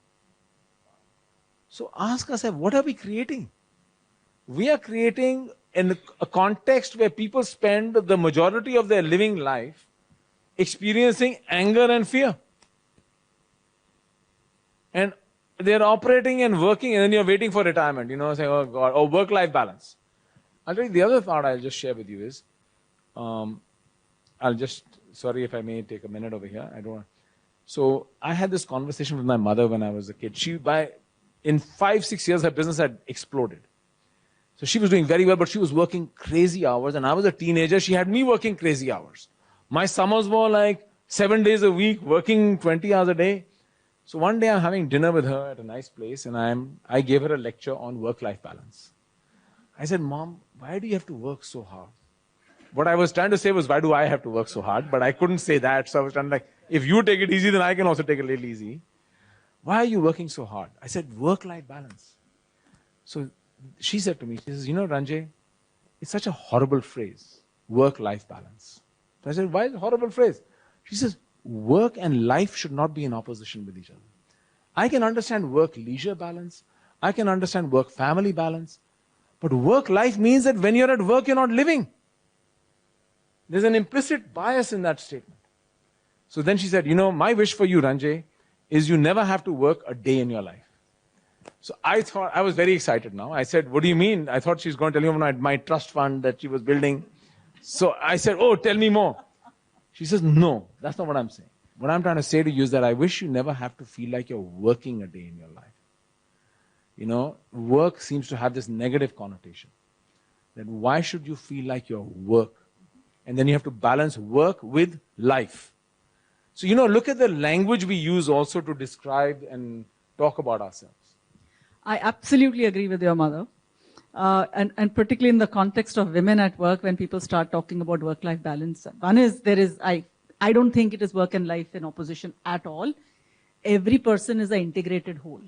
So ask ourselves, what are we creating? We are creating in a context where people spend the majority of their living life experiencing anger and fear. And they're operating and working and then you're waiting for retirement, saying, oh God, or work-life balance. I'll tell you the other part I'll just share with you is, sorry if I may take a minute over here. So I had this conversation with my mother when I was a kid. In 5-6 years, her business had exploded. So she was doing very well, but she was working crazy hours. And I was a teenager. She had me working crazy hours. My summers were like 7 days a week, working 20 hours a day. So one day I'm having dinner with her at a nice place and I gave her a lecture on work-life balance. I said, Mom, why do you have to work so hard? What I was trying to say was, why do I have to work so hard? But I couldn't say that. So I was trying to if you take it easy, then I can also take it a little easy. Why are you working so hard? I said, work-life balance. So she said to me, she says, Ranjay, it's such a horrible phrase, work-life balance. So I said, why is it a horrible phrase? She says, work and life should not be in opposition with each other. I can understand work-leisure balance. I can understand work-family balance. But work-life means that when you're at work, you're not living. There's an implicit bias in that statement. So then she said, my wish for you, Ranjay, is you never have to work a day in your life. So I was very excited now. I said, what do you mean? I thought she was going to tell me about my trust fund that she was building. So I said, oh, tell me more. She says, no, that's not what I'm saying. What I'm trying to say to you is that I wish you never have to feel like you're working a day in your life. Work seems to have this negative connotation. That why should you feel like you're work? And then you have to balance work with life. So, look at the language we use also to describe and talk about ourselves. I absolutely agree with your mother. And particularly in the context of women at work, when people start talking about work-life balance, one is I don't think it is work and life in opposition at all. Every person is an integrated whole.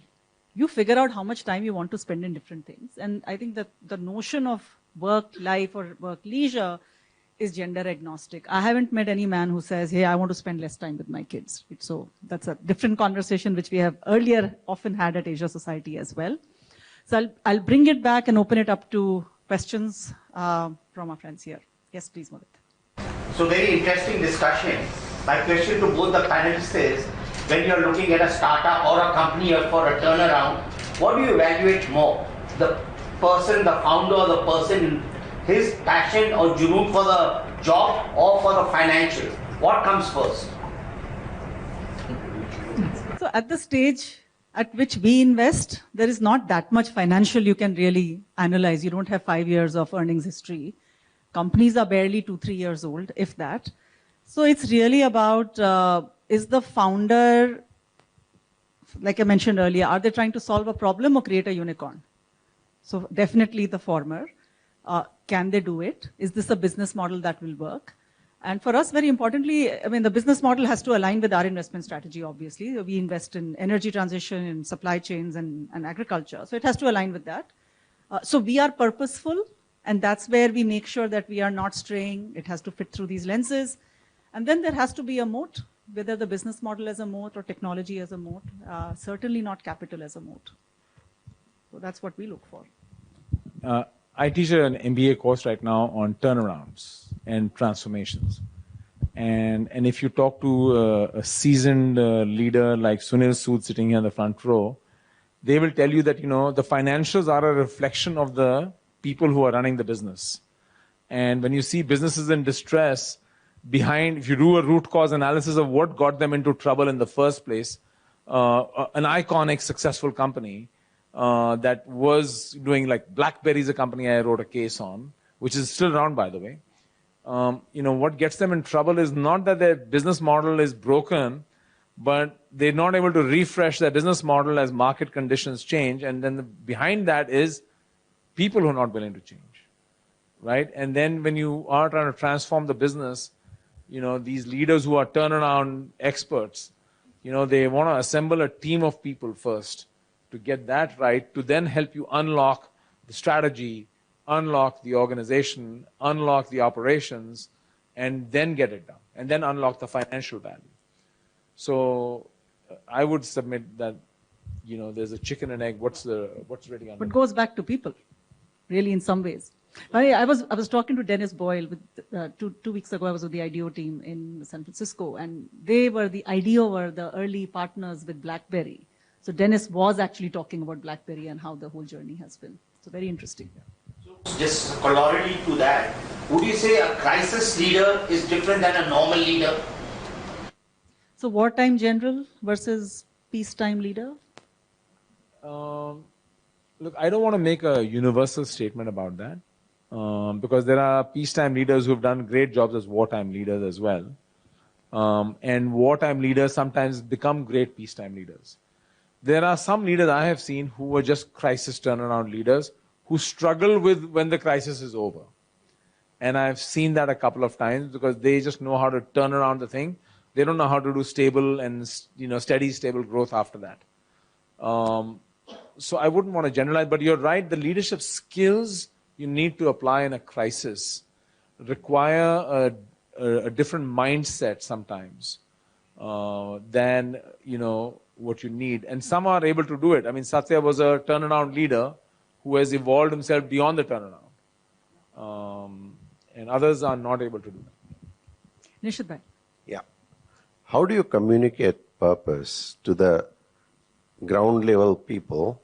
You figure out how much time you want to spend in different things. And I think that the notion of work-life or work-leisure is gender agnostic. I haven't met any man who says, hey, I want to spend less time with my kids. So that's a different conversation which we have earlier often had at Asia Society as well. So I'll bring it back and open it up to questions from our friends here. Yes, please, Mohit. So very interesting discussion. My question to both the panelists is, when you're looking at a startup or a company or for a turnaround, what do you evaluate more? The person, the founder, the person, his passion or junoon for the job or for the financial? What comes first? So at the stage at which we invest, there is not that much financial you can really analyze. You don't have 5 years of earnings history. Companies are barely 2-3 years old, if that. So it's really about, is the founder, like I mentioned earlier, are they trying to solve a problem or create a unicorn? So definitely the former. Can they do it? Is this a business model that will work? And for us, very importantly, the business model has to align with our investment strategy, obviously. We invest in energy transition, in supply chains and agriculture. So it has to align with that. So we are purposeful, and that's where we make sure that we are not straying. It has to fit through these lenses. And then there has to be a moat. whether the business model as a moat or technology as a moat, certainly not capital as a moat. So that's what we look for. I teach an MBA course right now on turnarounds and transformations. And if you talk to a seasoned leader like Sunil Sood sitting here in the front row, they will tell you that, the financials are a reflection of the people who are running the business. And when you see businesses in distress, if you do a root cause analysis of what got them into trouble in the first place, an iconic, successful company that was doing, like BlackBerry is a company I wrote a case on, which is still around, by the way. What gets them in trouble is not that their business model is broken, but they're not able to refresh their business model as market conditions change. And then behind that is people who are not willing to change, right? And then when you are trying to transform the business, these leaders who are turnaround experts, they want to assemble a team of people first to get that right, to then help you unlock the strategy, unlock the organization, unlock the operations, and then get it done, and then unlock the financial value. So I would submit that, there's a chicken and egg. What's really under? But it goes back to people, really, in some ways. I was talking to Dennis Boyle with, 2 weeks ago. I was with the IDEO team in San Francisco, and IDEO were the early partners with BlackBerry. So Dennis was actually talking about BlackBerry and how the whole journey has been. So very interesting. So just corollary to that, would you say a crisis leader is different than a normal leader? So wartime general versus peacetime leader? Look, I don't want to make a universal statement about that because there are peacetime leaders who have done great jobs as wartime leaders as well. And wartime leaders sometimes become great peacetime leaders. There are some leaders I have seen who were just crisis turnaround leaders who struggle with when the crisis is over. And I've seen that a couple of times because they just know how to turn around the thing. They don't know how to do stable and steady, stable growth after that. So I wouldn't want to generalize, but you're right. The leadership skills you need to apply in a crisis require a different mindset sometimes than what you need. And some are able to do it. I mean, Satya was a turnaround leader who has evolved himself beyond the turnaround. And others are not able to do that. Nishit bhai. Yeah. How do you communicate purpose to the ground level people?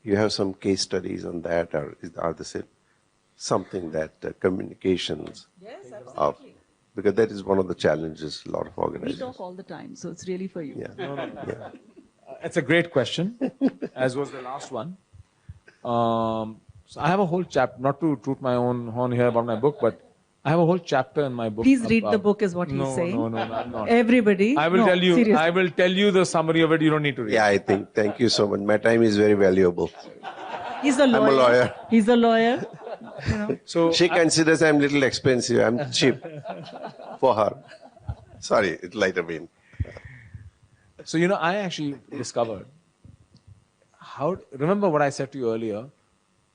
You have some case studies on that, or are this something that communications? Yes, absolutely. Because that is one of the challenges a lot of We organizations. talk all the time, so it's really for you. Yeah. Yeah. It's a great question, as was the last one. So I have a whole chapter, not to toot my own horn here about my book, but I have a whole chapter in my book. Please read the book is what he's No, saying. no, I'm not. Everybody. I will No, tell you. seriously. I will tell you the summary of it. You don't need to read. Yeah, I think. Thank you so much. My time is very valuable. He's a lawyer. I'm a lawyer. He's a lawyer. So She considers I'm little expensive. I'm cheap for her. Sorry, it's lighter vein. So, I actually discovered remember what I said to you earlier,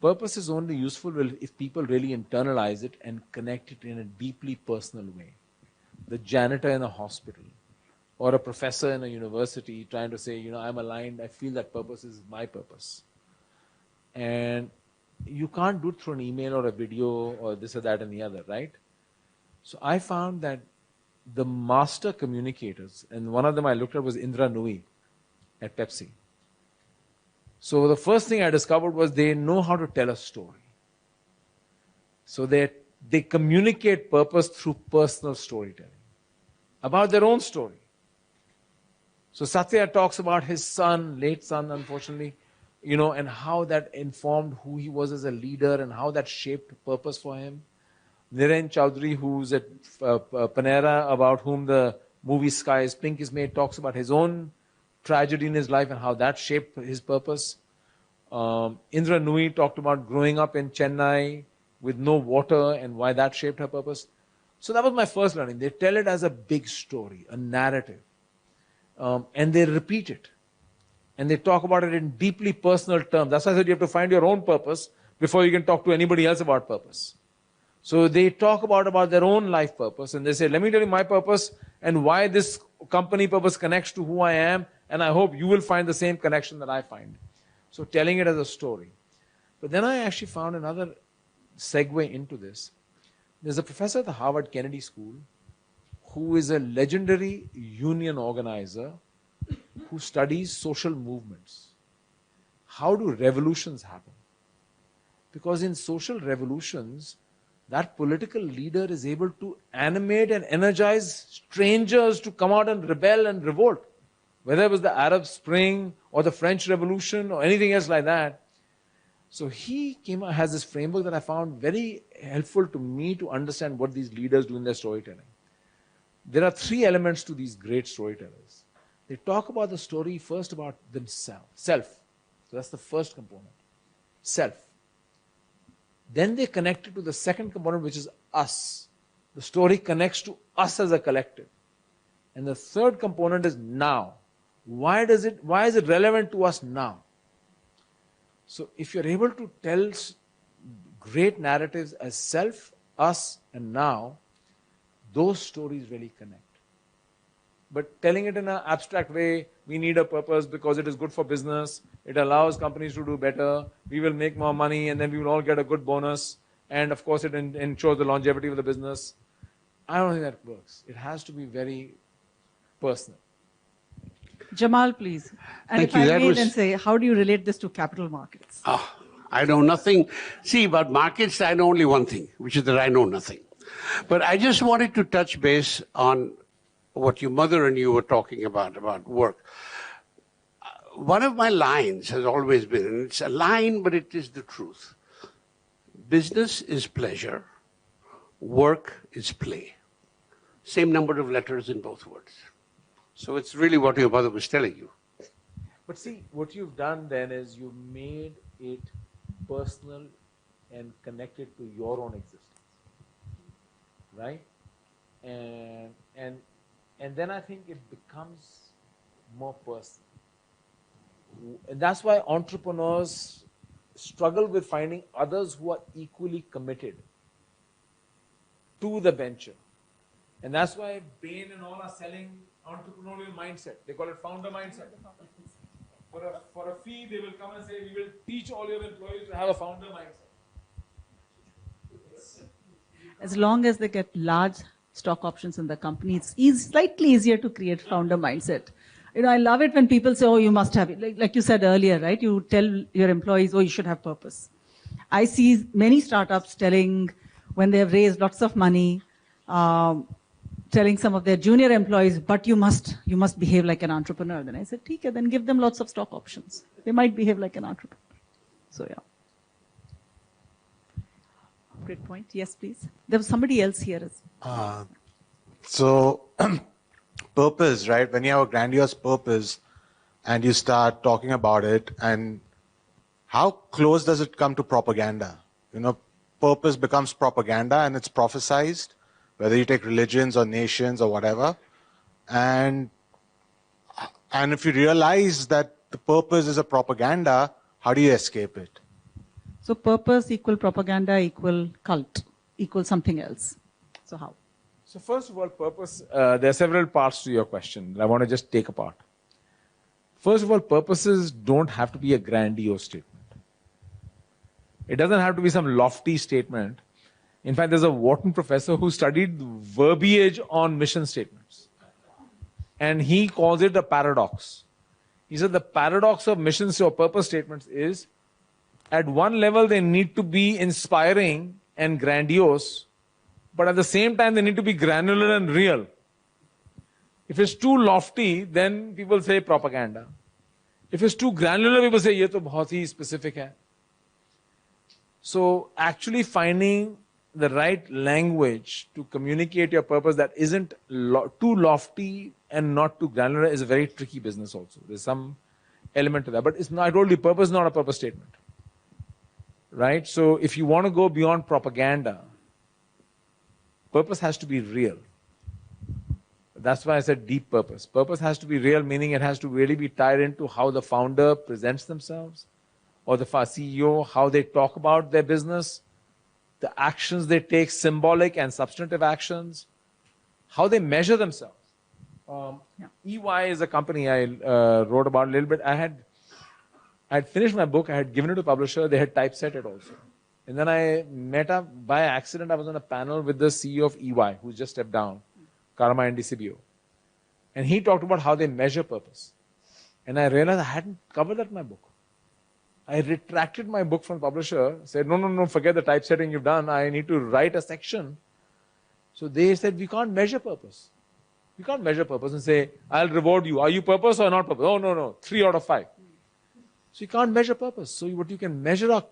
purpose is only useful if people really internalize it and connect it in a deeply personal way. The janitor in a hospital or a professor in a university trying to say, I'm aligned, I feel that purpose is my purpose. And you can't do it through an email or a video or this or that and the other, right? So I found that the master communicators, and one of them I looked at was Indra Nooyi at Pepsi. So the first thing I discovered was they know how to tell a story. So they communicate purpose through personal storytelling about their own story. So Satya talks about his son, late son, unfortunately, and how that informed who he was as a leader and how that shaped purpose for him. Niren Chaudhary, who's at Panera, about whom the movie Sky is Pink is made, talks about his own tragedy in his life and how that shaped his purpose. Indra Nooyi talked about growing up in Chennai with no water and why that shaped her purpose. So that was my first learning. They tell it as a big story, a narrative. And they repeat it. And they talk about it in deeply personal terms. That's why I said you have to find your own purpose before you can talk to anybody else about purpose. So they talk about their own life purpose. And they say, let me tell you my purpose. and why this company purpose connects to who I am, and I hope you will find the same connection that I find. So telling it as a story. But then I actually found another segue into this. There's a professor at the Harvard Kennedy School who is a legendary union organizer who studies social movements. How do revolutions happen? Because in social revolutions, that political leader is able to animate and energize strangers to come out and rebel and revolt. Whether it was the Arab Spring or the French Revolution or anything else like that. So he has this framework that I found very helpful to me to understand what these leaders do in their storytelling. There are 3 elements to these great storytellers. They talk about the story first about themselves, self. So that's the first component, self. Then they connect it to the second component, which is us. The story connects to us as a collective. And the third component is now. Why is it relevant to us now? So if you're able to tell great narratives as self, us, and now, those stories really connect. But telling it in an abstract way, we need a purpose because it is good for business, it allows companies to do better, we will make more money and then we will all get a good bonus, and of course it ensures the longevity of the business. I don't think that works. It has to be very personal. Jamal, please. And Thank if you. I That may was- then say, how do you relate this to capital markets? I know nothing. See, about markets, I know only one thing, which is that I know nothing. But I just wanted to touch base on what your mother and you were talking about work. One of my lines has always been, and it's a line, but it is the truth. Business is pleasure, work is play. Same number of letters in both words. So it's really what your mother was telling you. But see, what you've done then is you've made it personal and connected to your own existence, right? And then I think it becomes more personal. And that's why entrepreneurs struggle with finding others who are equally committed to the venture. And that's why Bain and all are selling entrepreneurial mindset. They call it founder mindset. For a fee, they will come and say, we will teach all your employees to have a founder mindset. As long as they get large stock options in the company, it's slightly easier to create founder mindset. I love it when people say, oh, you must have it. Like you said earlier, right? You tell your employees, oh, you should have purpose. I see many startups telling, when they have raised lots of money, telling some of their junior employees, but you must behave like an entrepreneur. Then I said, okay, then give them lots of stock options. They might behave like an entrepreneur. So yeah. Great point. Yes, please. There was somebody else here. So purpose, right? When you have a grandiose purpose and you start talking about it, and how close does it come to propaganda? Purpose becomes propaganda and it's prophesized, whether you take religions or nations or whatever. And if you realize that the purpose is a propaganda, how do you escape it? So purpose equal propaganda equal cult equal something else. So how? So first of all, purpose, there are several parts to your question that I want to just take apart. First of all, purposes don't have to be a grandiose statement. It doesn't have to be some lofty statement. In fact, there's a Wharton professor who studied verbiage on mission statements. And he calls it a paradox. He said the paradox of missions or purpose statements is, at one level, they need to be inspiring and grandiose, but at the same time, they need to be granular and real. If it's too lofty, then people say propaganda. If it's too granular, people say, ye to bahut hi specific hai. So actually finding the right language to communicate your purpose that isn't too lofty and not too granular is a very tricky business also. There's some element to that. But I told you, purpose is not a purpose statement. Right? So if you want to go beyond propaganda, purpose has to be real. That's why I said deep purpose. Purpose has to be real, meaning it has to really be tied into how the founder presents themselves, or the CEO, how they talk about their business, the actions they take, symbolic and substantive actions, how they measure themselves. EY is a company I wrote about a little bit. I had finished my book. I had given it to a publisher. They had typeset it also. And then I met up by accident. I was on a panel with the CEO of EY, who just stepped down, Karma and DCBO. And he talked about how they measure purpose. And I realized I hadn't covered that in my book. I retracted my book from the publisher, said, no, forget the typesetting you've done. I need to write a section. So they said, we can't measure purpose. We can't measure purpose and say, I'll reward you. Are you purpose or not purpose? Oh, no. 3 out of 5. So you can't measure purpose. So what you can measure are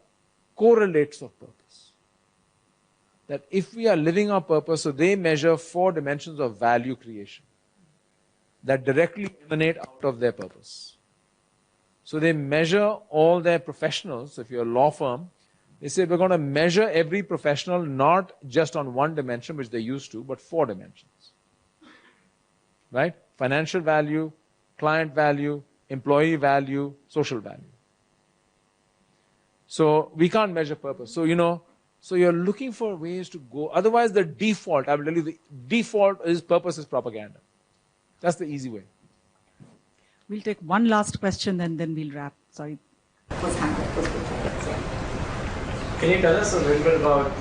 correlates of purpose. That if we are living our purpose, so they measure 4 dimensions of value creation that directly emanate out of their purpose. So they measure all their professionals. If you're a law firm, they say we're going to measure every professional not just on 1 dimension, which they used to, but 4 dimensions. Right? Financial value, client value, employee value, social value. So we can't measure purpose. So, so you're looking for ways to go. Otherwise, the default, I will tell you, the default is purpose is propaganda. That's the easy way. We'll take one last question and then we'll wrap. Sorry. Can you tell us a little bit about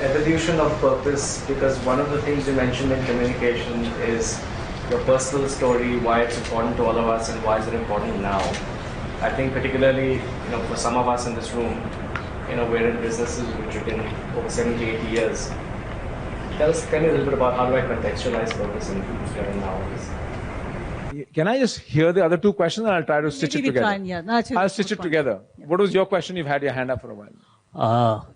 evolution of purpose? Because one of the things you mentioned in communication is your personal story, why it's important to all of us and why is it important now. I think particularly, for some of us in this room, we're in businesses which have been over 70, 80 years. Tell me a little bit about how do I contextualize purpose in here and now. Can I just hear the other 2 questions and I'll try to stitch it together? I'll stitch it together. Yeah. What was your question? You've had your hand up for a while.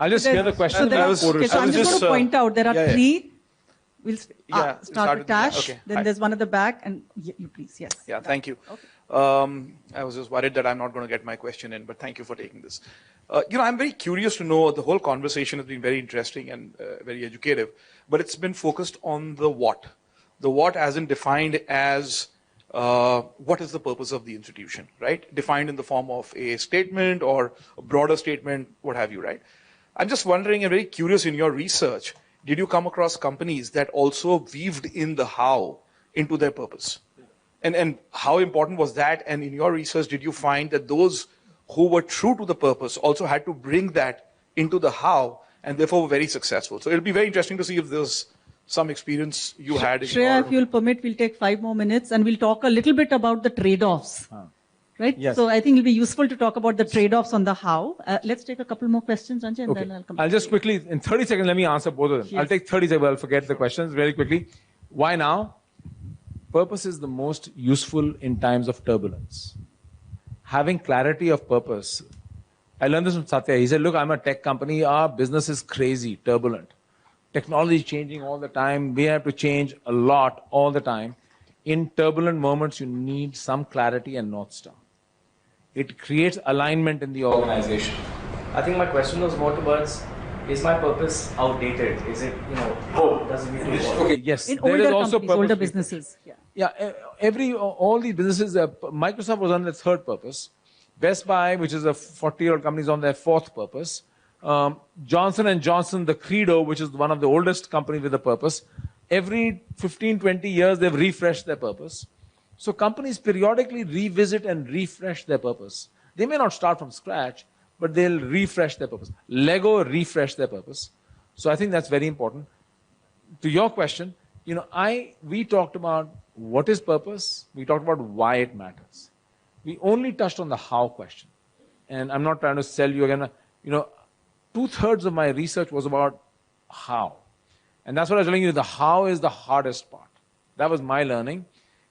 I'll just hear the question. So I'm just going to point out there are 3. We'll start with Tash, okay. then there's one at the back, and you please, yes. Yeah, thank you. Okay. I was just worried that I'm not going to get my question in, but thank you for taking this. I'm very curious to know, the whole conversation has been very interesting and very educative, but it's been focused on the what. The what as in defined as what is the purpose of the institution, right? Defined in the form of a statement or a broader statement, what have you, right? I'm just wondering, and very curious in your research, did you come across companies that also weaved in the how into their purpose? And how important was that? And in your research, did you find that those who were true to the purpose also had to bring that into the how and therefore were very successful? So it'll be very interesting to see if there's some experience you had. Shreya, if you'll permit, we'll take 5 more minutes and we'll talk a little bit about the trade-offs. Right? Yes. So I think it'll be useful to talk about the trade-offs on the how. Let's take a couple more questions, Ranjay, and then I'll come back. I'll just quickly, in 30 seconds, let me answer both of them. Yes. I'll take 30 seconds, I'll forget the questions very quickly. Why now? Purpose is the most useful in times of turbulence. Having clarity of purpose. I learned this from Satya. He said, look, I'm a tech company. Our business is crazy, turbulent. Technology is changing all the time. We have to change a lot all the time. In turbulent moments, you need some clarity and North Star. It creates alignment in the organization. I think my question was more towards, is my purpose outdated? Is it, does it need to evolve? Okay, yes. In there older is also companies, purpose. older businesses. Yeah, all these businesses, Microsoft was on their 3rd purpose. Best Buy, which is a 40-year-old company, is on their 4th purpose. Johnson & Johnson, the Credo, which is one of the oldest companies with a purpose. Every 15, 20 years, they've refreshed their purpose. So companies periodically revisit and refresh their purpose. They may not start from scratch, but they'll refresh their purpose. Lego refreshed their purpose. So I think that's very important. To your question, we talked about what is purpose. We talked about why it matters. We only touched on the how question. And I'm not trying to sell you again. 2/3 of my research was about how. And that's what I was telling you, the how is the hardest part. That was my learning.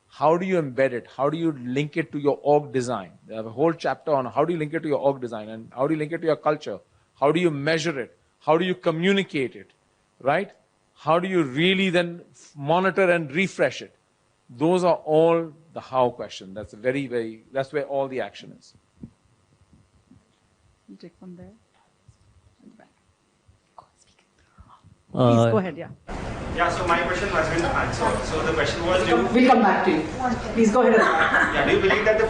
How do you embed it? How do you link it to your org design? They have a whole chapter on how do you link it to your org design and how do you link it to your culture? How do you measure it? How do you communicate it? Right? How do you really then monitor and refresh it? Those are all the how question. That's that's where all the action is. You take from there. Please go ahead, Yeah, so my question has been answered. So the question was, we'll come back to you. Please go ahead. Do you believe that the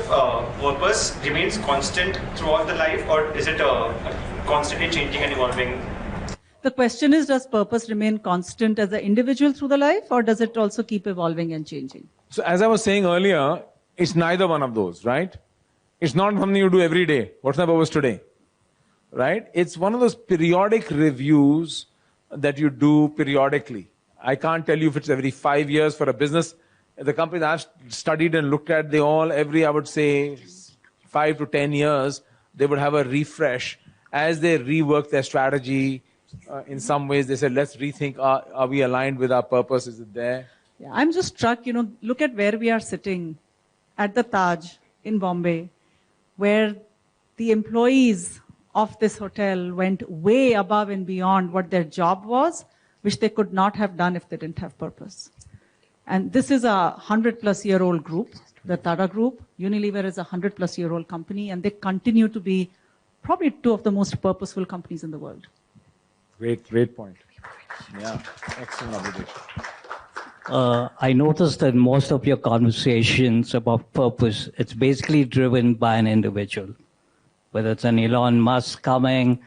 purpose remains constant throughout the life, or is it constantly changing and evolving? The question is, does purpose remain constant as an individual through the life, or does it also keep evolving and changing? So as I was saying earlier, it's neither one of those, right? It's not something you do every day. What's my purpose today? Right? It's one of those periodic reviews that you do periodically. I can't tell you if it's every 5 years for a business. The companies I've studied and looked at, they all, I would say, 5 to 10 years, they would have a refresh as they rework their strategy. In some ways, they said, let's rethink, are we aligned with our purpose? Is it there? Yeah, I'm just struck, look at where we are sitting at the Taj in Bombay, where the employees of this hotel went way above and beyond what their job was, which they could not have done if they didn't have purpose. And this is a 100-plus-year-old group, the Tata Group. Unilever is a 100-plus-year-old company, and they continue to be probably two of the most purposeful companies in the world. Great point. Yeah, excellent observation. I noticed that most of your conversations about purpose, it's basically driven by an individual. Whether it's an Elon Musk coming,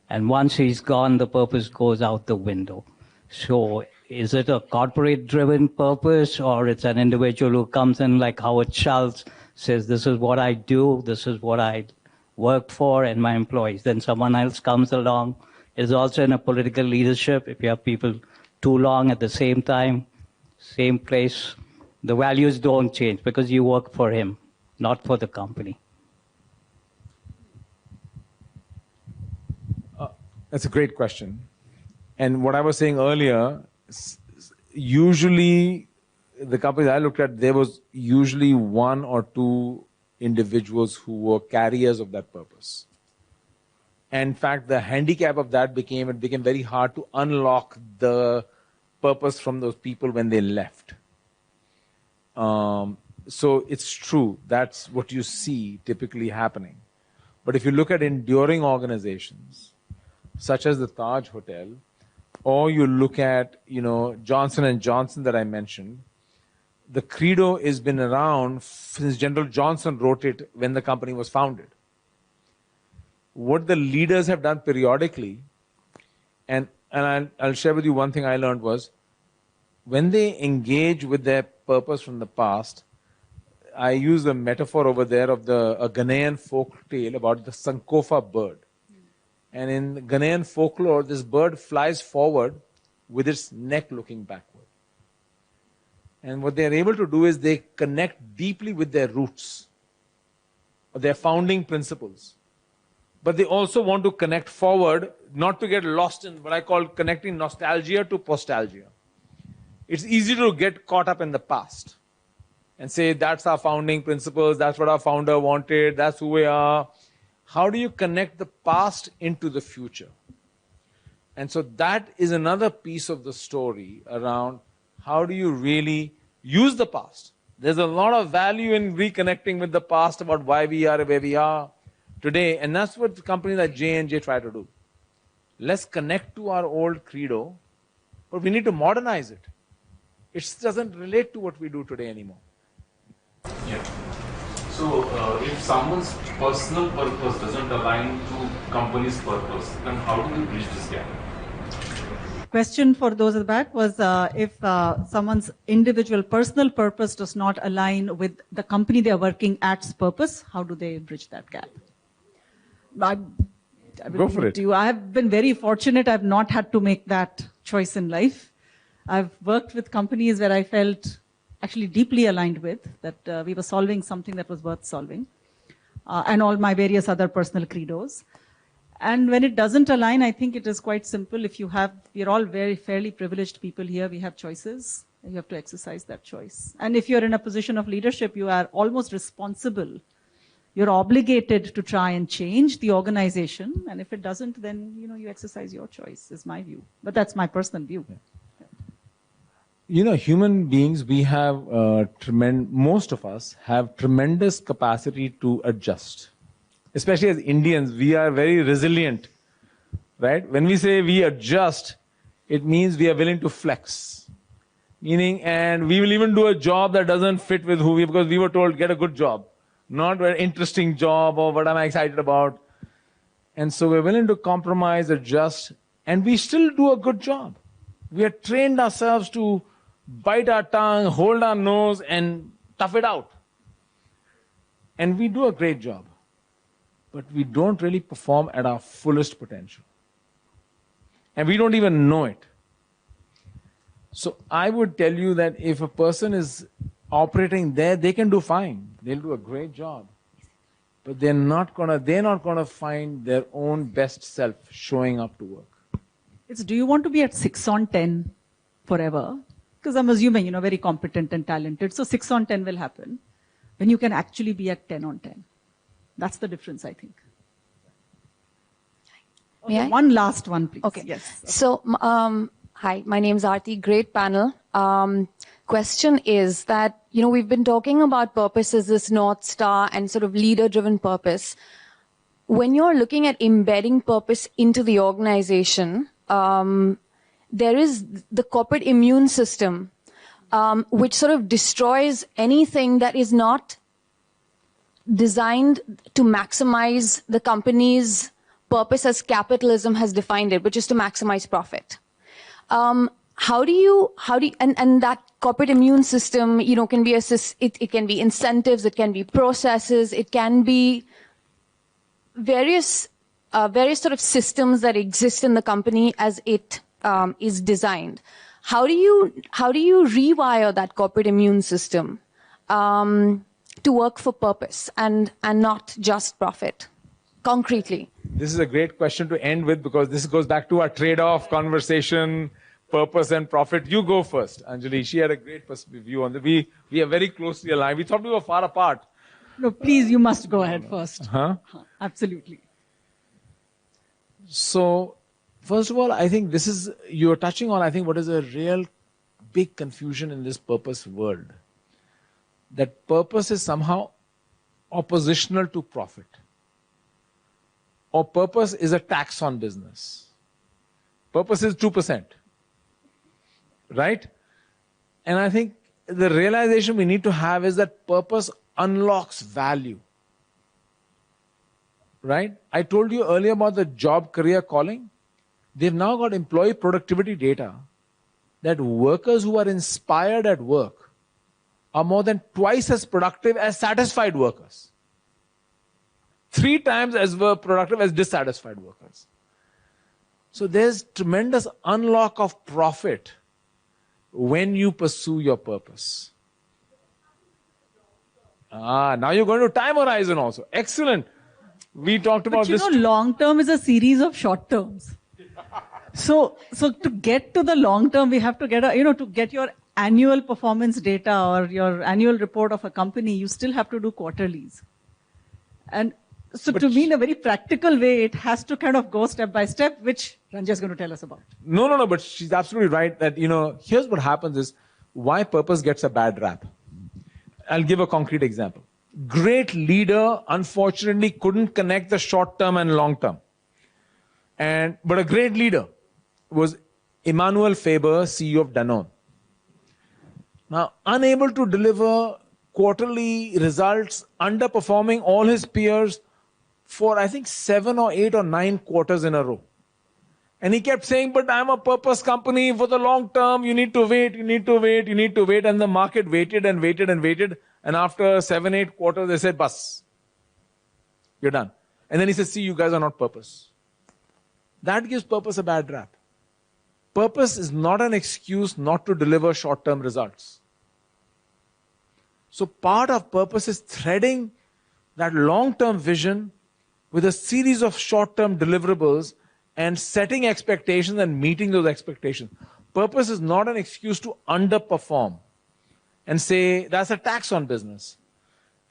and once he's gone, the purpose goes out the window. So is it a corporate-driven purpose, or it's an individual who comes in like Howard Schultz, says, this is what I do, this is what I work for, and my employees. Then someone else comes along. It's also in a political leadership. If you have people too long at the same time, same place, the values don't change because you work for him, not for the company. That's a great question. And what I was saying earlier, usually the companies I looked at, there was usually one or two individuals who were carriers of that purpose. And in fact, the handicap of that became very hard to unlock the purpose from those people when they left. So it's true, that's what you see typically happening. But if you look at enduring organizations, such as the Taj Hotel, or you look at, Johnson & Johnson that I mentioned, the credo has been around since General Johnson wrote it when the company was founded. What the leaders have done periodically, and I'll share with you one thing I learned was, when they engage with their purpose from the past, I use a metaphor over there of a Ghanaian folk tale about the Sankofa bird. And in Ghanaian folklore, this bird flies forward with its neck looking backward. And what they're able to do is they connect deeply with their roots, or their founding principles. But they also want to connect forward, not to get lost in what I call connecting nostalgia to postalgia. It's easy to get caught up in the past and say, that's our founding principles, that's what our founder wanted, that's who we are. How do you connect the past into the future? And so that is another piece of the story around how do you really use the past. There's a lot of value in reconnecting with the past about why we are where we are today, and that's what companies like J&J try to do. Let's connect to our old credo, but we need to modernize it. It doesn't relate to what we do today anymore. Yeah. So if someone's personal purpose doesn't align to company's purpose, then how do we bridge this gap? Question for those at the back was if someone's individual personal purpose does not align with the company they are working at's purpose, how do they bridge that gap? Go for it. I have been very fortunate. I've not had to make that choice in life. I've worked with companies where I felt actually deeply aligned with, that we were solving something that was worth solving, and all my various other personal credos. And when it doesn't align, I think it is quite simple. We're all very fairly privileged people here. We have choices. You have to exercise that choice. And if you're in a position of leadership, you are almost responsible. You're obligated to try and change the organization. And if it doesn't, then you exercise your choice, is my view. But that's my personal view. Yeah. Human beings, we have most of us have tremendous capacity to adjust. Especially as Indians, we are very resilient, right? When we say we adjust, it means we are willing to flex. And we will even do a job that doesn't fit with who because we were told, get a good job, not an interesting job or what am I excited about. And so we're willing to compromise, adjust, And we still do a good job. We have trained ourselves to bite our tongue, hold our nose, and tough it out. And we do a great job. But we don't really perform at our fullest potential. And we don't even know it. So I would tell you that if a person is operating there, they can do fine. They'll do a great job. But they're not gonna find their own best self showing up to work. It's, do you want to be at 6 on 10 forever? Because I'm assuming, very competent and talented. So 6 on 10 will happen when you can actually be at 10 on 10. That's the difference, I think. May I? One last one, please. Okay. Yes. So, hi, my name's Aarti. Great panel. Question is that, we've been talking about purpose as this North Star and sort of leader-driven purpose. When you're looking at embedding purpose into the organization, there is the corporate immune system, which sort of destroys anything that is not designed to maximize the company's purpose as capitalism has defined it, which is to maximize profit. How do you, and that corporate immune system, can be it can be incentives, it can be processes, it can be various sort of systems that exist in the company as it is designed. How do you rewire that corporate immune system to work for purpose and not just profit, concretely? This is a great question to end with because this goes back to our trade-off conversation, purpose and profit. You go first, Anjali. She had a great view on that. We are very closely aligned. We thought we were far apart. No, please, you must go ahead first. Huh? Absolutely. So, first of all, I think you're touching on, I think, what is a real big confusion in this purpose world. That purpose is somehow oppositional to profit. Or purpose is a tax on business. Purpose is 2%. Right? And I think the realization we need to have is that purpose unlocks value. Right? I told you earlier about the job career calling. They've now got employee productivity data that workers who are inspired at work are more than twice as productive as satisfied workers. 3 times as productive as dissatisfied workers. So there's tremendous unlock of profit when you pursue your purpose. Now you're going to time horizon also. Excellent. We talked about this. Long term is a series of short terms. So to get to the long term, we have to get to get your annual performance data or your annual report of a company, you still have to do quarterlies. And so to me, in a very practical way, it has to kind of go step by step, which Ranjay is going to tell us about. No, but she's absolutely right that, here's what happens is why purpose gets a bad rap. I'll give a concrete example. Great leader, unfortunately, couldn't connect the short term and long term. But a great leader was Emmanuel Faber, CEO of Danone. Now, unable to deliver quarterly results, underperforming all his peers for, I think, 7 or 8 or 9 quarters in a row. And he kept saying, but I'm a purpose company for the long term. You need to wait, you need to wait, you need to wait. And the market waited and waited and waited. And after 7, 8 quarters, they said, bus, you're done. And then he said, see, you guys are not purpose. That gives purpose a bad rap. Purpose is not an excuse not to deliver short-term results. So part of purpose is threading that long-term vision with a series of short-term deliverables and setting expectations and meeting those expectations. Purpose is not an excuse to underperform and say, that's a tax on business.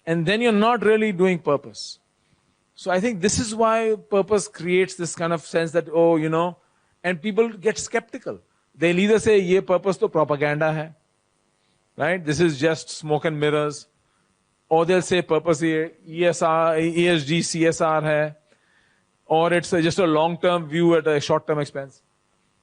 And then you're not really doing purpose. So I think this is why purpose creates this kind of sense that, and people get skeptical. They'll either say, ye purpose to propaganda hai. Right? This is just smoke and mirrors. Or they'll say purpose ESG, CSR hai. Or it's just a long-term view at a short-term expense.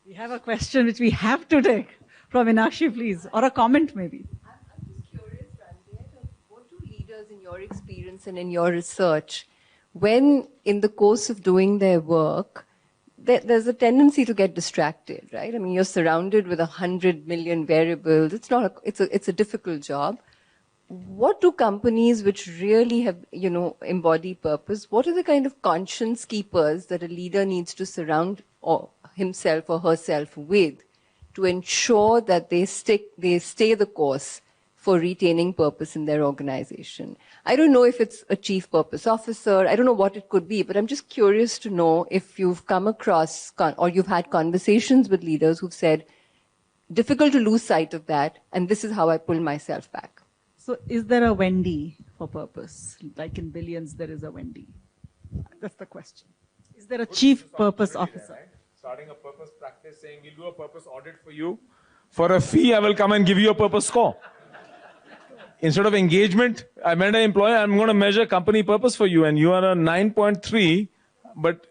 We have a question which we have to take from Inakshi, please. Or a comment maybe. I'm just curious, Ranjay, what do leaders in your experience and in your research, when in the course of doing their work, there's a tendency to get distracted, right? I mean, you're surrounded with 100 million variables. It's a difficult job. What do companies which really have, embody purpose, what are the kind of conscience keepers that a leader needs to surround himself or herself with to ensure that they stay the course for retaining purpose in their organization? I don't know if it's a chief purpose officer, I don't know what it could be, but I'm just curious to know if you've come across or you've had conversations with leaders who've said, difficult to lose sight of that, and this is how I pull myself back. So is there a Wendy for purpose? Like in Billions, there is a Wendy. That's the question. Is there a chief purpose officer? Right? Starting a purpose practice, saying we'll do a purpose audit for you. For a fee, I will come and give you a purpose score. Instead of engagement, I met an employer, I'm going to measure company purpose for you, and you are a 9.3, but...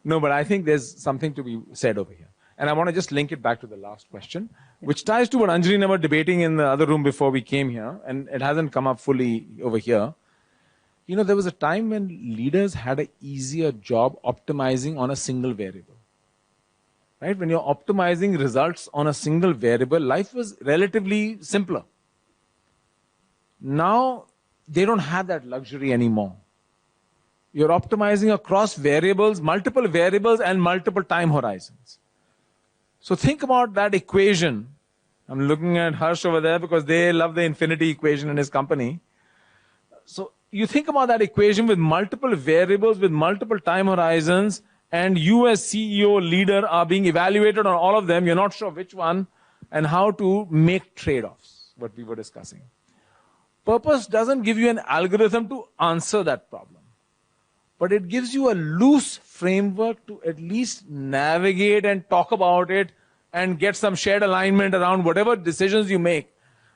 No, but I think there's something to be said over here. And I want to just link it back to the last question, which ties to what Anjali and I were debating in the other room before we came here, and it hasn't come up fully over here. There was a time when leaders had an easier job optimizing on a single variable. Right? When you're optimizing results on a single variable, life was relatively simpler. Now, they don't have that luxury anymore. You're optimizing across variables, multiple variables, and multiple time horizons. So think about that equation. I'm looking at Harsh over there because they love the infinity equation in his company. So you think about that equation with multiple variables, with multiple time horizons, and you as CEO, leader are being evaluated on all of them. You're not sure which one and how to make trade-offs, what we were discussing. Purpose doesn't give you an algorithm to answer that problem, but it gives you a loose framework to at least navigate and talk about it and get some shared alignment around whatever decisions you make.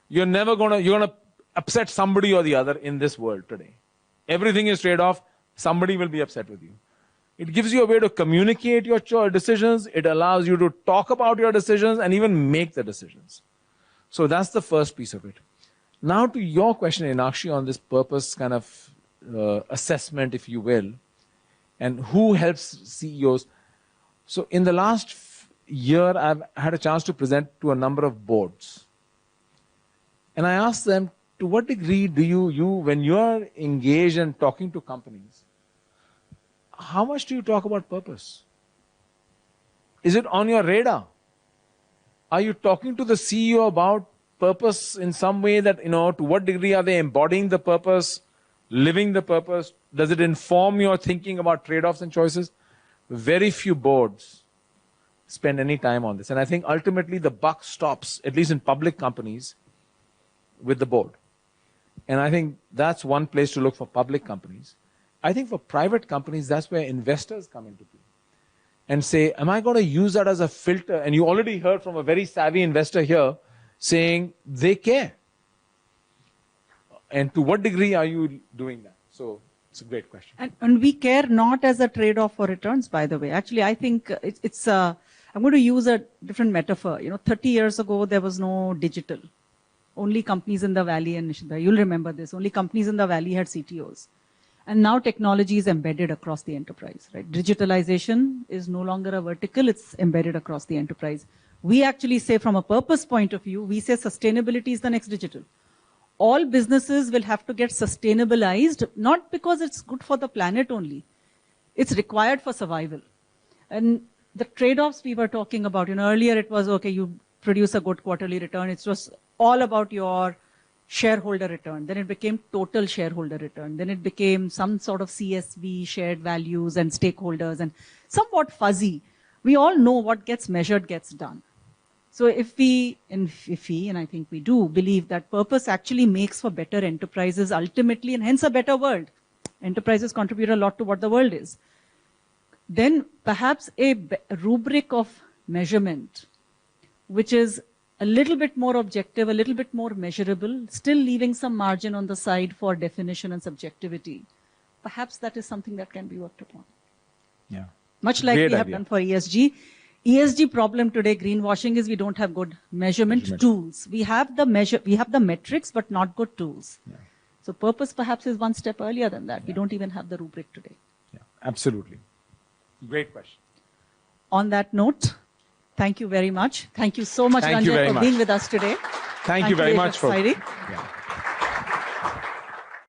You're going to upset somebody or the other in this world today. Everything is trade-off. Somebody will be upset with you. It gives you a way to communicate your decisions. It allows you to talk about your decisions and even make the decisions. So that's the first piece of it. Now to your question, Inakshi, on this purpose kind of assessment, if you will, and who helps CEOs. So in the last year, I've had a chance to present to a number of boards. And I asked them, to what degree do you when you're engaged and talking to companies, how much do you talk about purpose? Is it on your radar? Are you talking to the CEO about purpose in some way that, to what degree are they embodying the purpose, living the purpose? Does it inform your thinking about trade-offs and choices? Very few boards spend any time on this. And I think ultimately the buck stops, at least in public companies, with the board. And I think that's one place to look for public companies. I think for private companies, that's where investors come into play. And say, am I going to use that as a filter? And you already heard from a very savvy investor here saying they care. And to what degree are you doing that? So it's a great question. And we care not as a trade-off for returns, by the way. Actually, I think I'm going to use a different metaphor. 30 years ago, there was no digital. Only companies in the valley, and Nishida, you'll remember this, only companies in the valley had CTOs. And now technology is embedded across the enterprise, right? Digitalization is no longer a vertical, it's embedded across the enterprise. We actually say from a purpose point of view, we say sustainability is the next digital. All businesses will have to get sustainabilized, not because it's good for the planet only. It's required for survival. And the trade-offs we were talking about, earlier it was, okay, you produce a good quarterly return. It was all about your shareholder return. Then it became total shareholder return. Then it became some sort of CSV, shared values and stakeholders, and somewhat fuzzy. We all know what gets measured gets done. So if we, and I think we do, believe that purpose actually makes for better enterprises ultimately, and hence a better world. Enterprises contribute a lot to what the world is. Then perhaps a rubric of measurement, which is a little bit more objective, a little bit more measurable, still leaving some margin on the side for definition and subjectivity. Perhaps that is something that can be worked upon. Yeah. Much like we have done for ESG. ESG problem today, greenwashing, is we don't have good measurement tools. We have the metrics, but not good tools. Yeah. So purpose perhaps is one step earlier than that. Yeah. We don't even have the rubric today. Yeah. Absolutely. Great question. On that note, thank you very much. Thank you so much, Thank you Ranjay, very for much. being with us today. Thank you very much for. Saidi. Yeah.